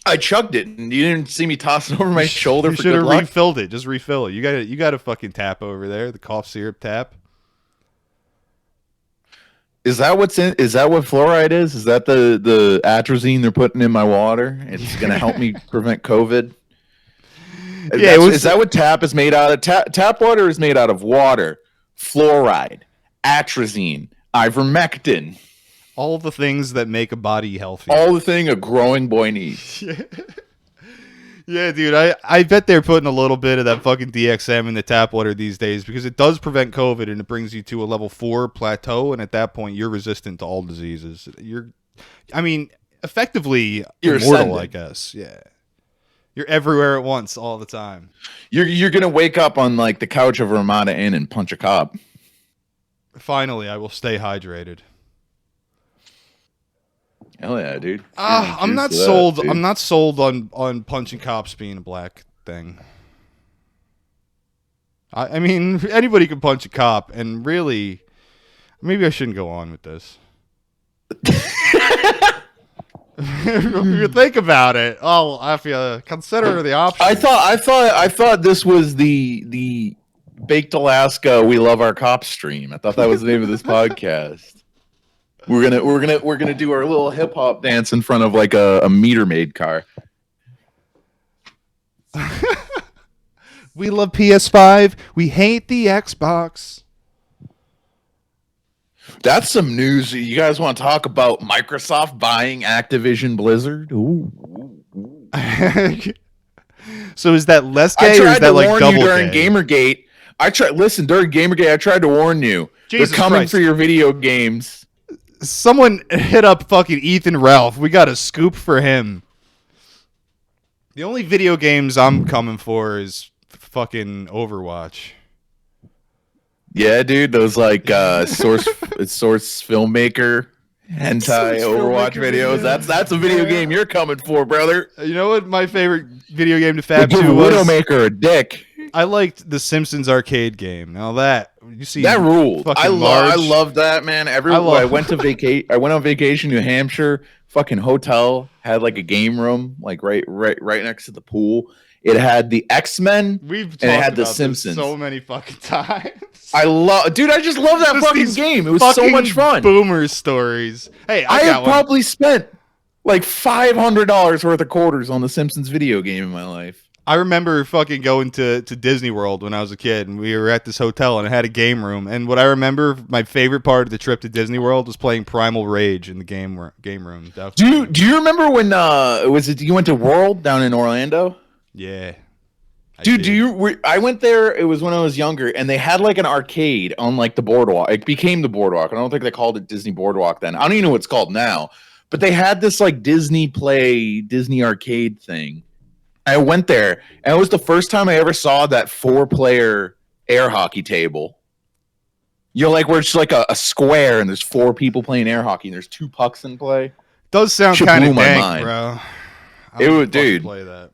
I chugged it, and you didn't see me toss it over my shoulder You for should good have luck. refilled it. Just refill it. You got a fucking tap over there. The cough syrup tap. Is that what's in? Is that what fluoride is? Is that the atrazine they're putting in my water? It's gonna help me prevent COVID. Yeah, Is that what tap is made out of? Tap water is made out of water, fluoride, atrazine, ivermectin, all the things that make a body healthy. all the thing a growing boy needs. Yeah, dude, I bet they're putting a little bit of that fucking DXM in the tap water these days because it does prevent COVID and it brings you to a level 4 plateau, and at that point you're resistant to all diseases. Effectively You're immortal, ascendant. I guess. Yeah. You're everywhere at once all the time. You're gonna wake up on like the couch of Ramada Inn and punch a cop. Finally, I will stay hydrated. Hell yeah, dude. I'm not Cheers to that, sold. dude. I'm not sold on punching cops being a black thing. I mean, anybody can punch a cop, and really, maybe I shouldn't go on with this. If you think about it, if you consider the options. I thought this was the Baked Alaska We Love Our Cops stream. I thought that was the name of this podcast. We're gonna do our little hip hop dance in front of like a meter maid car. We love PS5. We hate the Xbox. That's some news. You guys want to talk about Microsoft buying Activision Blizzard? Ooh. So is that less gay I or tried is that to like warn double you during gay? Gamergate. During Gamergate. I tried to warn you. Jesus They're coming Christ. for your video games. Someone hit up fucking Ethan Ralph. We got a scoop for him. The only video games I'm coming for is fucking Overwatch. Yeah, dude, those like source filmmaker hentai Source Overwatch filmmaker videos. video. That's a video game you're coming for, brother. You know what my favorite video game to They fab give to was? Widowmaker a dick. I liked the Simpsons arcade game. Now that you see That ruled. fucking I Marge. love that, man. I went on vacation to New Hampshire. Fucking hotel had like a game room, like right next to the pool. It had the X-Men. We've talked and it had about the this Simpsons. so many fucking times. I just love that Just fucking these game. It was so fucking much fun. Boomer stories. Hey, I got have one. probably spent like $500 worth of quarters on the Simpsons video game in my life. I remember fucking going to Disney World when I was a kid, and we were at this hotel, and it had a game room. And what I remember, my favorite part of the trip to Disney World was playing Primal Rage in the game room. Definitely. Do you remember when you went to World down in Orlando? Yeah. Dude, I went there. It was when I was younger, and they had like an arcade on like the boardwalk. It became the boardwalk. I don't think they called it Disney Boardwalk then. I don't even know what it's called now. But they had this like Disney arcade thing. I went there, and it was the first time I ever saw that 4-player air hockey table. You're like where it's like a square, and there's 4 people playing air hockey, and there's 2 pucks in play. Does sound Shit kind blew of my dank, mind. bro. It would, would dude. play that.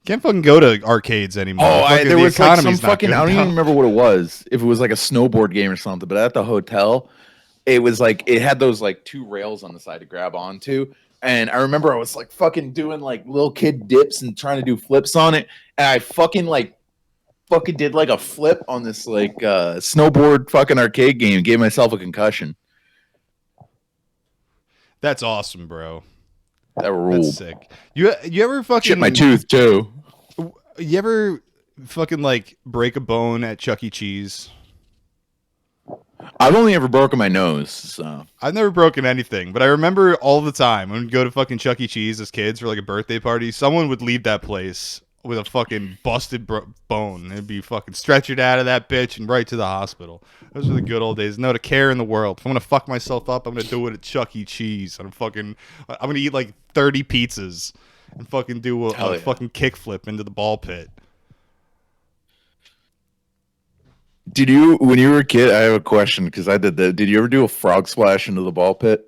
Can't fucking go to arcades anymore. There was like some fucking. I don't even remember. remember what it was. If it was like a snowboard game or something, but at the hotel, it was like it had those like 2 rails on the side to grab onto. And I remember I was like fucking doing like little kid dips and trying to do flips on it, and I fucking did like a flip on this like snowboard fucking arcade game. Gave myself a concussion. That's awesome, bro. That ruled. That's sick. You ever fucking Chipped my tooth too. You ever fucking like break a bone at Chuck E. Cheese? I've only ever broken my nose, so I've never broken anything, but I remember all the time when we'd go to fucking Chuck E. Cheese as kids for like a birthday party, someone would leave that place with a fucking busted bone. It'd be fucking stretchered out of that bitch and right to the hospital. Those were the good old days. No to care in the world. If I'm gonna fuck myself up, I'm gonna do it at Chuck E. Cheese. I'm gonna eat like 30 pizzas and fucking do a fucking kickflip into the ball pit. Did you, when you were a kid? I have a question because I did that. Did you ever do a frog splash into the ball pit?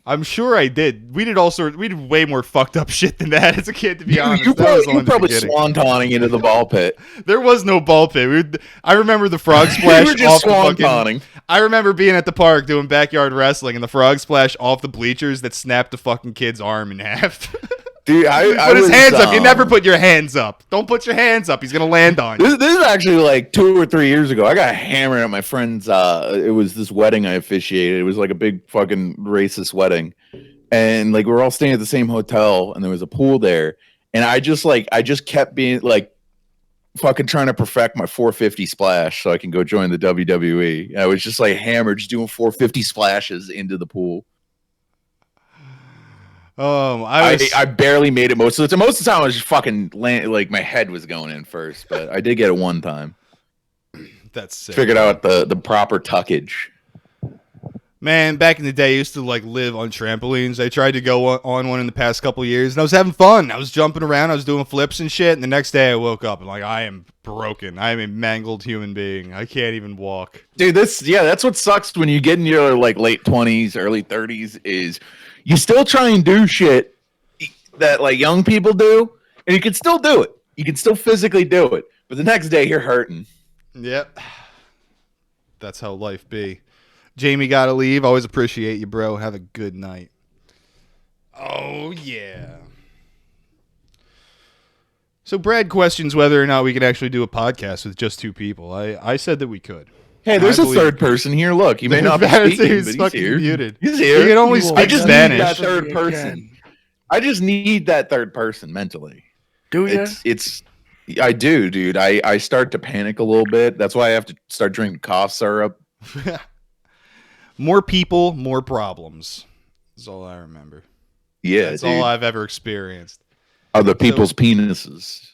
I'm sure I did. We did all sorts. We did way more fucked up shit than that as a kid, to be honest. You That was probably the beginning. swantoning into the ball pit. There was no ball pit. I remember the frog You splash were just off the swantoning. I remember being at the park doing backyard wrestling, and the frog splash off the bleachers that snapped the fucking kid's arm in half. Dude, I Put his was, hands up. You never put your hands up. Don't put your hands up. He's gonna land on you. This is actually like 2 or 3 years ago. I got hammered at my friend's. It was this wedding I officiated. It was like a big fucking racist wedding, and like we were all staying at the same hotel, and there was a pool there, and I just kept being like fucking trying to perfect my 450 splash so I can go join the WWE. And I was just like hammered, just doing 450 splashes into the pool. I barely made it most of the time. Most of the time I was just fucking like my head was going in first, but I did get it one time. That's sick. Figured out the proper tuckage. Man, back in the day, I used to like live on trampolines. I tried to go on one in the past couple of years, and I was having fun. I was jumping around, I was doing flips and shit. And the next day, I woke up and like I am broken. I am a mangled human being. I can't even walk. Dude, that's what sucks when you get in your like late 20s, early 30s. Is you still try and do shit that like young people do, and you can still do it. You can still physically do it, but the next day you're hurting. Yep, that's how life be. Jamie gotta leave. Always appreciate you, bro. Have a good night. Oh, yeah. So Brad questions whether or not we could actually do a podcast with just 2 people. I said that we could. Hey, there's a third person here. Look, he may not be speaking, He's but he's fucking here. muted. He's here. He can only speak I just Spanish. need that third person. I just need that third person mentally. Do you? I do, dude. I start to panic a little bit. That's why I have to start drinking cough syrup. More people, more problems. That's all I remember. Yeah, that's dude. all I've ever experienced. Other people's penises.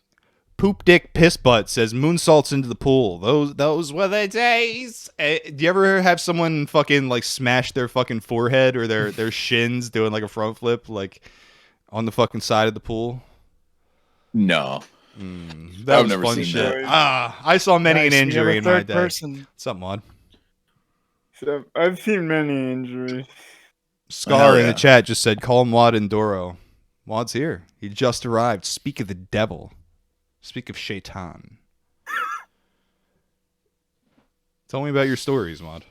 Poop Dick Piss Butt says moonsaults into the pool. Those were the days. Do you ever have someone fucking like smash their fucking forehead or their shins doing like a front flip like on the fucking side of the pool? No. That I've was never fun seen shit. that. I saw many an injury in my day. Person. What's up, Maud? So I've seen many injuries. Scar in the chat just said, call Maud and Doro. Maud's here. He just arrived. Speak of the devil. Speak of Shaitan. Tell me about your stories, Maud.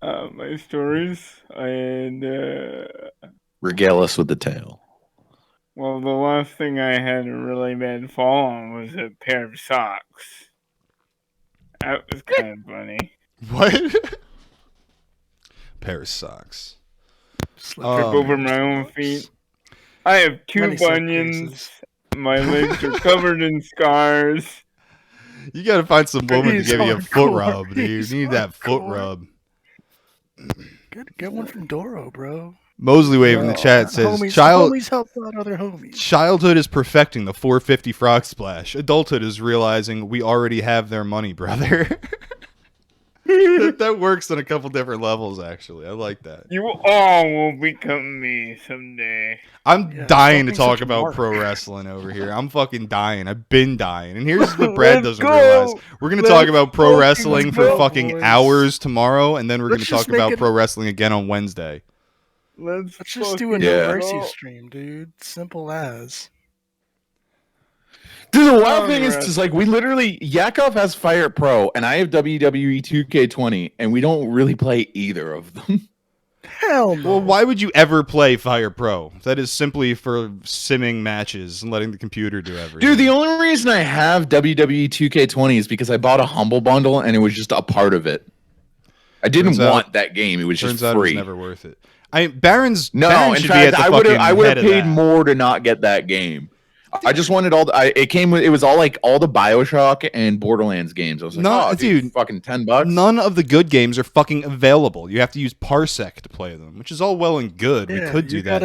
My stories, I had, Regale us with the tale. well, the last thing I had a really bad fall on was a pair of socks. That was kind of funny. What? Pair of socks. Trip over my own feet. I have 2 bunions. My legs are covered in scars. You gotta find some woman to give you a foot rub, dude. You need that foot rub. Get one from Doro, bro. Mosley Wave in the chat says, homies help out other homies. Childhood is perfecting the 450 frog splash. Adulthood is realizing we already have their money, brother. that works on a couple different levels, actually. I like that. You all will become me someday. I'm dying to talk about pro wrestling over here. I'm fucking dying. I've been dying. And here's what Brad doesn't realize. We're going to talk about pro wrestling for fucking hours tomorrow, and then we're going to talk about pro wrestling again on Wednesday. Let's just do a No Mercy stream, dude. Simple as. Dude, the wild thing is just like we literally Yakov has Fire Pro and I have WWE 2K20 and we don't really play either of them. Hell no. Well, why would you ever play Fire Pro? That is simply for simming matches and letting the computer do everything. Dude, the only reason I have WWE 2K20 is because I bought a Humble Bundle and it was just a part of it. I didn't want that game. It was just free. Turns out it was never worth it. Baron's no. Baron in should fact, be at the I would have paid that. more to not get that game. I just wanted all the. It came with. It was all like all the BioShock and Borderlands games. I was like, no, oh, dude, fucking $10. None of the good games are fucking available. You have to use Parsec to play them, which is all well and good. Yeah, we could do that.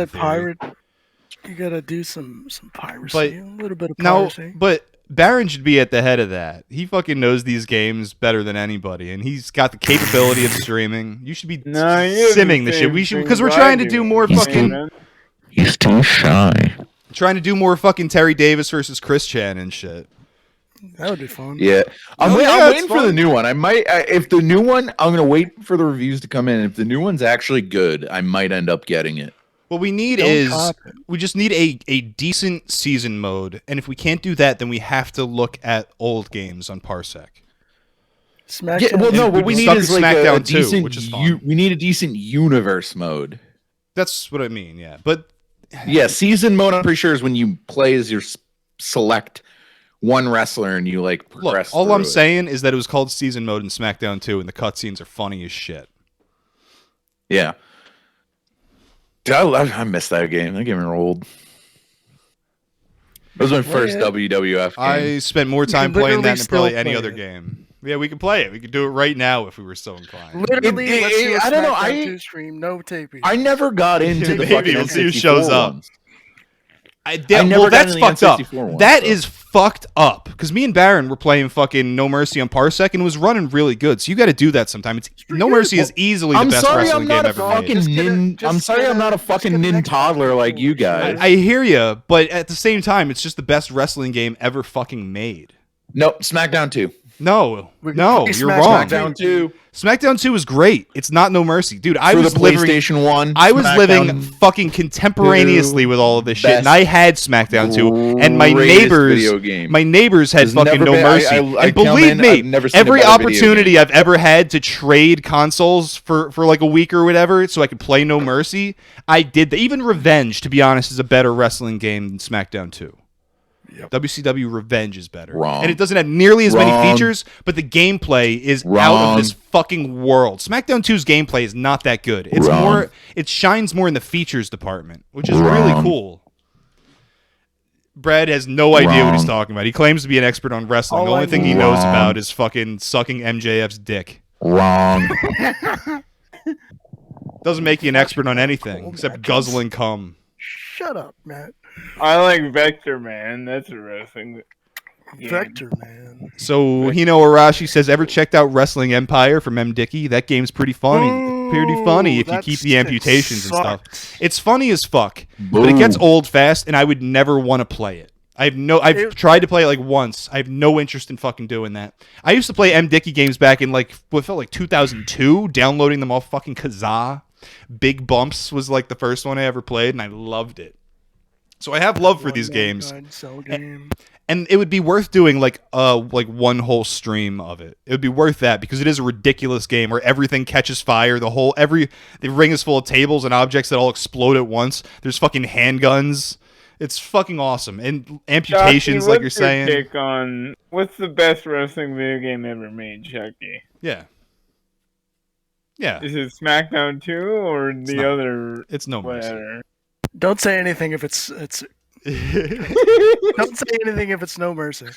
You gotta do some piracy, a little bit of no, piracy. but Baron should be at the head of that. He fucking knows these games better than anybody, and he's got the capability of streaming. You should be simming the shit. We should, because we're trying to do more fucking. He's too shy. Trying to do more fucking Terry Davis versus Chris Chan and shit. That would be fun. Yeah, I'm yeah, waiting for the new one. I might, if the new one, I'm gonna wait for the reviews to come in. If the new one's actually good, I might end up getting it. What we need we just need a decent season mode, and if we can't do that, then we have to look at old games on Parsec. SmackDown. Yeah, well, no, what we need is like a SmackDown 2, decent. which is fun. We need a decent universe mode. That's what I mean. Yeah, but yeah, season mode. I'm pretty sure is when you play as your select one wrestler and you like progress. Look, all I'm saying is that it was called season mode in SmackDown 2, and the cutscenes are funny as shit. Yeah. Dude, I missed that game. That game rolled. That was my first WWF game. I spent more time playing that than probably any other game. Yeah, we could play it. We could do it right now if we were so inclined. Literally, let's do a SmackDown 2 stream, no taping. I never got into the fucking we'll see who N64 shows up. ones. Well, that's fucked up. That is fucked up. Because me and Baron were playing fucking No Mercy on Parsec, and it was running really good. So you got to do that sometime. No Mercy is easily the best wrestling game ever made. I'm sorry I'm not a fucking nin toddler like you guys. I hear you, but at the same time, it's just the best wrestling game ever fucking made. Nope, SmackDown 2. No, We no, play you're Smash wrong. SmackDown 2 SmackDown 2 is great. It's not No Mercy, dude. I for was the living. PlayStation 1. I was living SmackDown fucking contemporaneously 2, with all of this shit, and best, I had SmackDown 2, and my video game. neighbors had There's fucking never No been- Mercy. I And come believe in, me, I've never seen a every better video opportunity game. I've ever had to trade consoles for like a week or whatever, so I could play No Mercy, I did that. Even Revenge, to be honest, is a better wrestling game than SmackDown 2. WCW Revenge is better. Wrong. And it doesn't have nearly as many Wrong. features, but the gameplay is out of Wrong. this fucking world. SmackDown 2's gameplay is not that good. It's Wrong. more it shines more in the features department, which is really Wrong. cool. Brad has no idea what he's Wrong. talking about. He claims to be an expert on wrestling. The only thing he knows about is fucking sucking MJF's dick. Wrong. Doesn't make you an expert on anything except guzzling cum. Shut up, Matt. I like Vector Man. That's a wrestling game. Vector Man. So Hino Arashi says, ever checked out Wrestling Empire from M. Dickey? That game's pretty funny. Pretty funny if you that keep the stick amputations and stuff. sucked. It's funny as fuck, but it gets old fast, and I would never want to play it. I've tried to play it like once. I have no interest in fucking doing that. I used to play M. Dickey games back in like what felt like 2002, downloading them off fucking Kazaa. Big Bumps was like the first one I ever played, and I loved it. So I have love for these games. And it would be worth doing like one whole stream of it. It would be worth that because it is a ridiculous game where everything catches fire. The ring is full of tables and objects that all explode at once. There's fucking handguns. It's fucking awesome. And amputations, Chucky, like you're what's your saying. take on what's the best wrestling video game ever made, Chucky? Yeah. Yeah. Is it SmackDown 2 or the other? It's No Mercy. Don't say anything if it's don't say anything if it's No Mercy.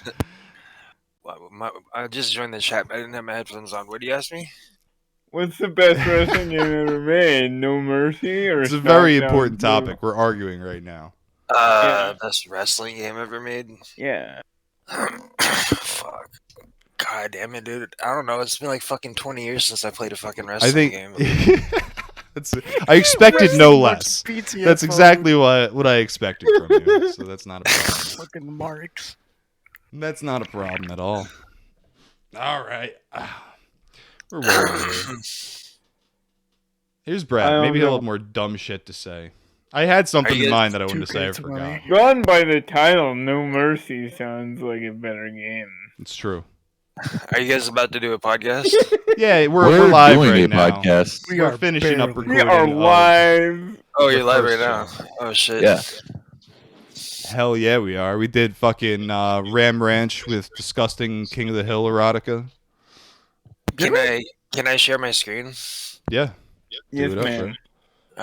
I just joined the chat, but I didn't have my headphones on. What do you ask me? What's the best wrestling game ever made? No Mercy or It's a very SmackDown important 2? topic. We're arguing right now. Best wrestling game ever made? Yeah. Fuck. God damn it, dude. I don't know. It's been like fucking 20 years since I played a fucking wrestling game. I expected no less. PTFO. That's exactly what I expected from you. So that's not a problem. Fucking marks. That's not a problem at all. All right. We're rolling here. Here's Brad. Maybe he'll have more dumb shit to say. I had something in mind that I wanted to say. I forgot. Gone by the title, No Mercy sounds like a better game. It's true. Are you guys about to do a podcast? Yeah, we're live doing right a now. podcast. We're finishing up recording. We are live. Oh, you're live right now. Oh shit. Yeah. Hell yeah, we are. We did fucking Ram Ranch with disgusting King of the Hill erotica. Can I share my screen? Yeah. Yes, Do it up, man. bro.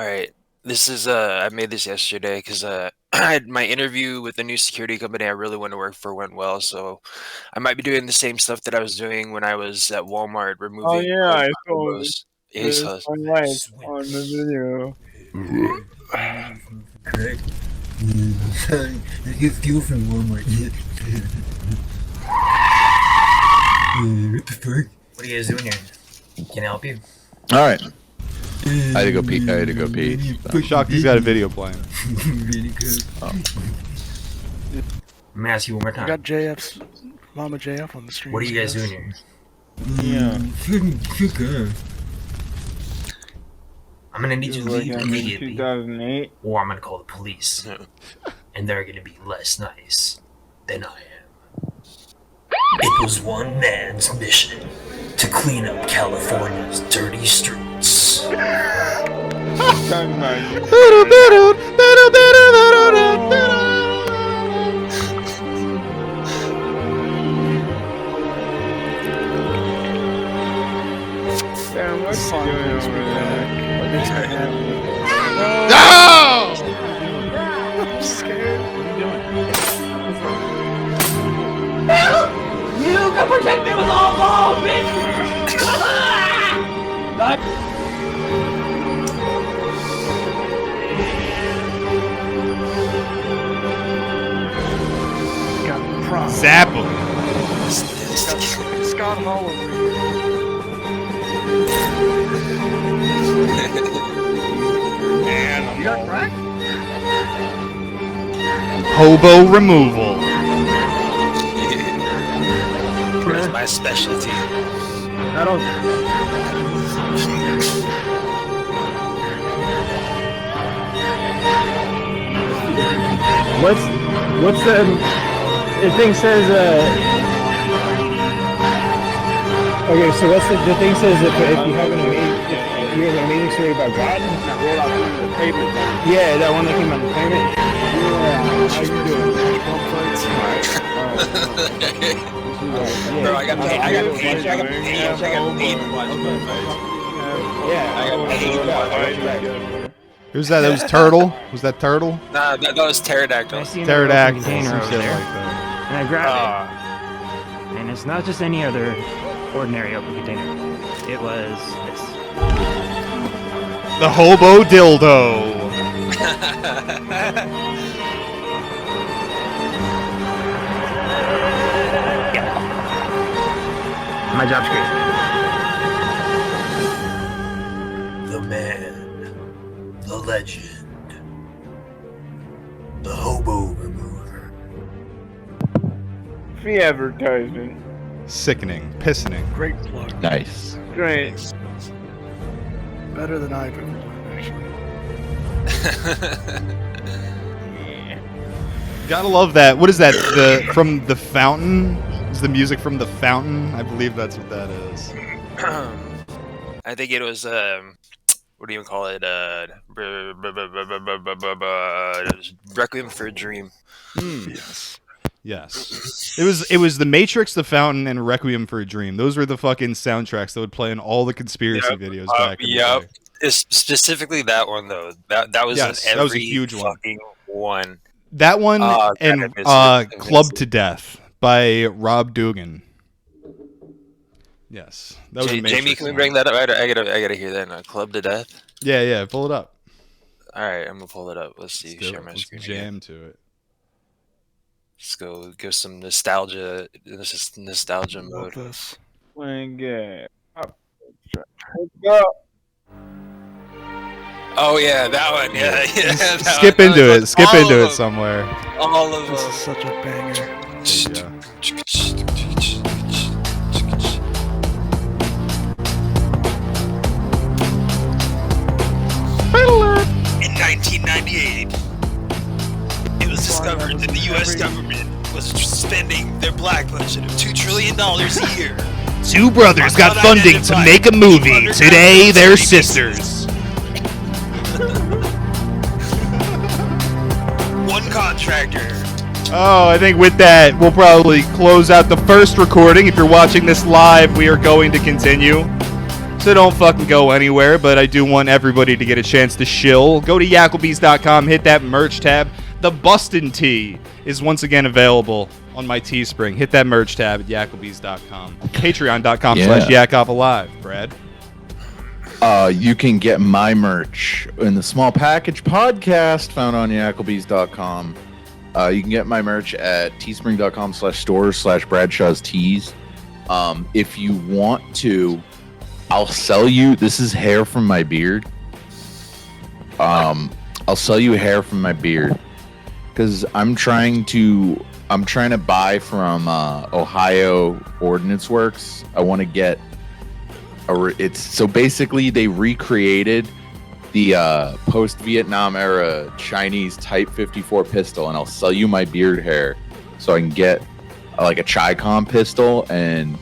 All right. This is I made this yesterday because I had my interview with the new security company I really want to work for went well. So I might be doing the same stuff that I was doing when I was at Walmart removing. Oh yeah, I saw Hobos. this on live on the video. Correct. I get fuel from Walmart. What the fuck? What are you guys doing here? Can I help you? All right. I had to go pee. Shocked he's got a video playing. Really good. I'm gonna ask you one more I time. got JF's Mama JF on the stream. What are you guys doing here? Yeah. I'm gonna need you to leave immediately, 2008. or I'm gonna call the police, and they're gonna be less nice than I am. It was one man's mission to clean up California's dirty streets. Damn, what's going over there? No! I'm scared. You can protect me with all balls, bitch! Got problems. Zap him. Got Scott Hall over here. You got crack? Hobo removal. Where's my my specialty. I don't. What's the thing says? Okay, so what's the thing says if you have an amazing story about God? Yeah, that one that came on the payment. Yeah, how you doing? Bro, I got paid to watch my fights. Yeah, I got paid to watch. Who's that? That was Turtle? Was that Turtle? Nah, that was pterodactyl. Pterodactyl. Container Some over shit there. like that. And I grab it. And it's not just any other ordinary open container. It was this. The Hobo dildo. My job's crazy. The man, the legend, the hobo remover. Free advertisement. Sickening. Pissening. Great plug. Nice. Great. Better than I've ever done, actually. Gotta love that. What is that? From the fountain? Is the music from the fountain? I believe that's what that is. I think it was what do you call it? Requiem for a Dream. Yes. It was The Matrix, The Fountain, and Requiem for a Dream. Those were the fucking soundtracks that would play in all the conspiracy videos back in the day. It's specifically that one though. That was Yes, in every that was a huge one. fucking one. That one and God, I miss it. Club to Death by Rob Dugan. Yes. That was a Matrix Jamie, can we one. bring that up? I gotta hear that now. Club to Death? Yeah, pull it up. Alright, I'm gonna pull it up. Let's see. Share my screen. Jam to it. Let's go give some nostalgia. This is nostalgia mode. Playing game. Go. Oh yeah, that one. Yeah. Skip into it. Skip into it somewhere. All of them. This is such a banger. In 1998, it was discovered that the U.S. government was spending their black budget of $2 trillion a year. Two brothers got funding to make a movie. Today, they're sisters. One contractor. Oh, I think with that, we'll probably close out the first recording. If you're watching this live, we are going to continue. So don't fucking go anywhere, but I do want everybody to get a chance to shill. Go to yakovalive.com, hit that merch tab. The Bustin' Tee is once again available on my Teespring. Hit that merch tab at yakovalive.com. Patreon.com/yakovalive. Brad? You can get my merch in the Small Package Podcast found on yakovalive.com. You can get my merch at teespring.com/stores/Bradshaw's Tees. If you want to, I'll sell you. This is hair from my beard. I'll sell you hair from my beard because I'm trying to buy from Ohio Ordnance Works. I want to get so basically they recreated the post-Vietnam era Chinese Type 54 pistol, and I'll sell you my beard hair so I can get like a Chi-Com pistol, and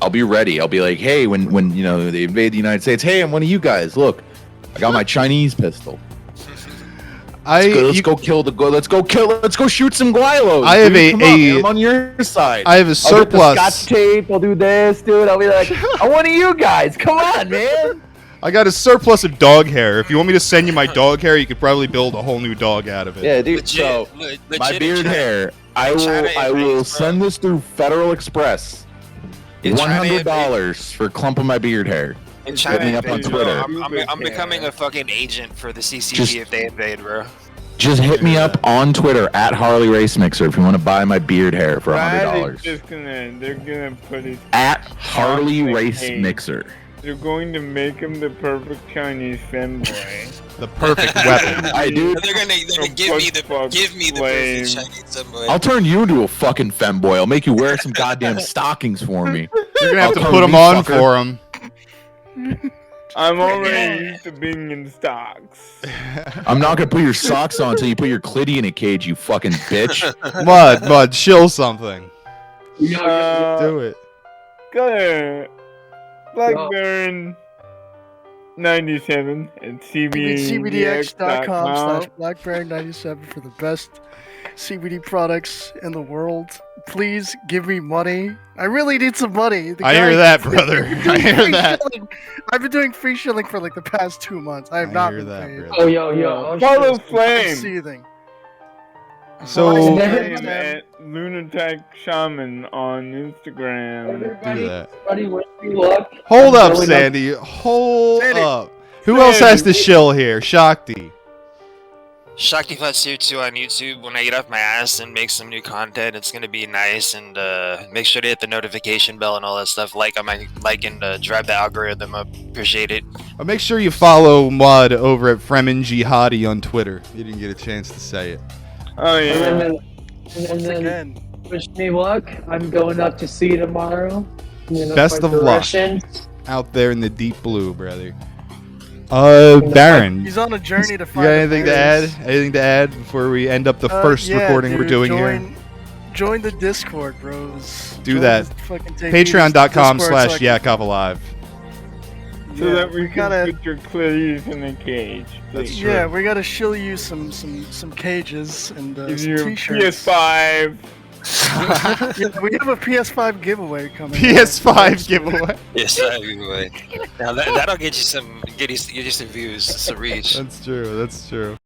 I'll be ready. I'll be like, hey, when they invade the United States, hey, I'm one of you guys. Look, I got my Chinese pistol. Let's go shoot some Guilos. I'm on your side. I have a surplus. I'll get the Scotch tape. I'll do this, dude. I'll be like, I'm one of you guys. Come on, man. I got a surplus of dog hair. If you want me to send you my dog hair, you could probably build a whole new dog out of it. Yeah, dude. My beard hair. I will send this through Federal Express. $100 for a clump of my beard hair. Hit me up on Twitter. I'm becoming a fucking agent for the CCP if they invade, bro. Just hit me up on Twitter at Harley Race Mixer if you want to buy my beard hair for $100. They're gonna put it At Harley Race Mixer. You're going to make him the perfect Chinese femboy. The perfect weapon. They're gonna give me the perfect Chinese femboy. I'll turn you into a fucking femboy. I'll make you wear some goddamn stockings for me. You're gonna have to put them on for him. I'm already used to being in stocks. I'm not gonna put your socks on until you put your clitty in a cage, you fucking bitch. Mud, chill something. Do it. Go ahead. Blackburn 97 and CBDX.com/Blackberry97 for the best CBD products in the world. Please give me money. I really need some money. I hear that, brother. I hear that. I've been doing free shilling for like the past 2 months. I have not been paid. Oh, yo. Follow Flame. Seething. So Flame at Lunatic Shaman on Instagram. do that. Everybody wish me luck. Hold I'm up, going Sandy. Hold up. Who else has to shill here? Shakti. Shakti Flats here too on YouTube. When I get off my ass and make some new content, it's gonna be nice. And make sure to hit the notification bell and all that stuff. Like and drive the algorithm up. Appreciate it. Make sure you follow Mud over at Fremen Jihadi on Twitter. You didn't get a chance to say it. Oh yeah. And then wish me luck. I'm going up to sea tomorrow. Best of luck out there in the deep blue, brother. Baron. He's on a journey to find. You got anything to add? Anything to add before we end up the first recording we're doing here? Join the Discord, bros. Do that. Patreon.com/yakovalive. So that we can put your clitties in a cage. That's true. Yeah, we gotta shill you some cages and some t-shirts. PS5. Yeah, we have a PS5 giveaway coming. PS5 giveaway. PS5 giveaway. Now that'll get you some views, some reach. That's true.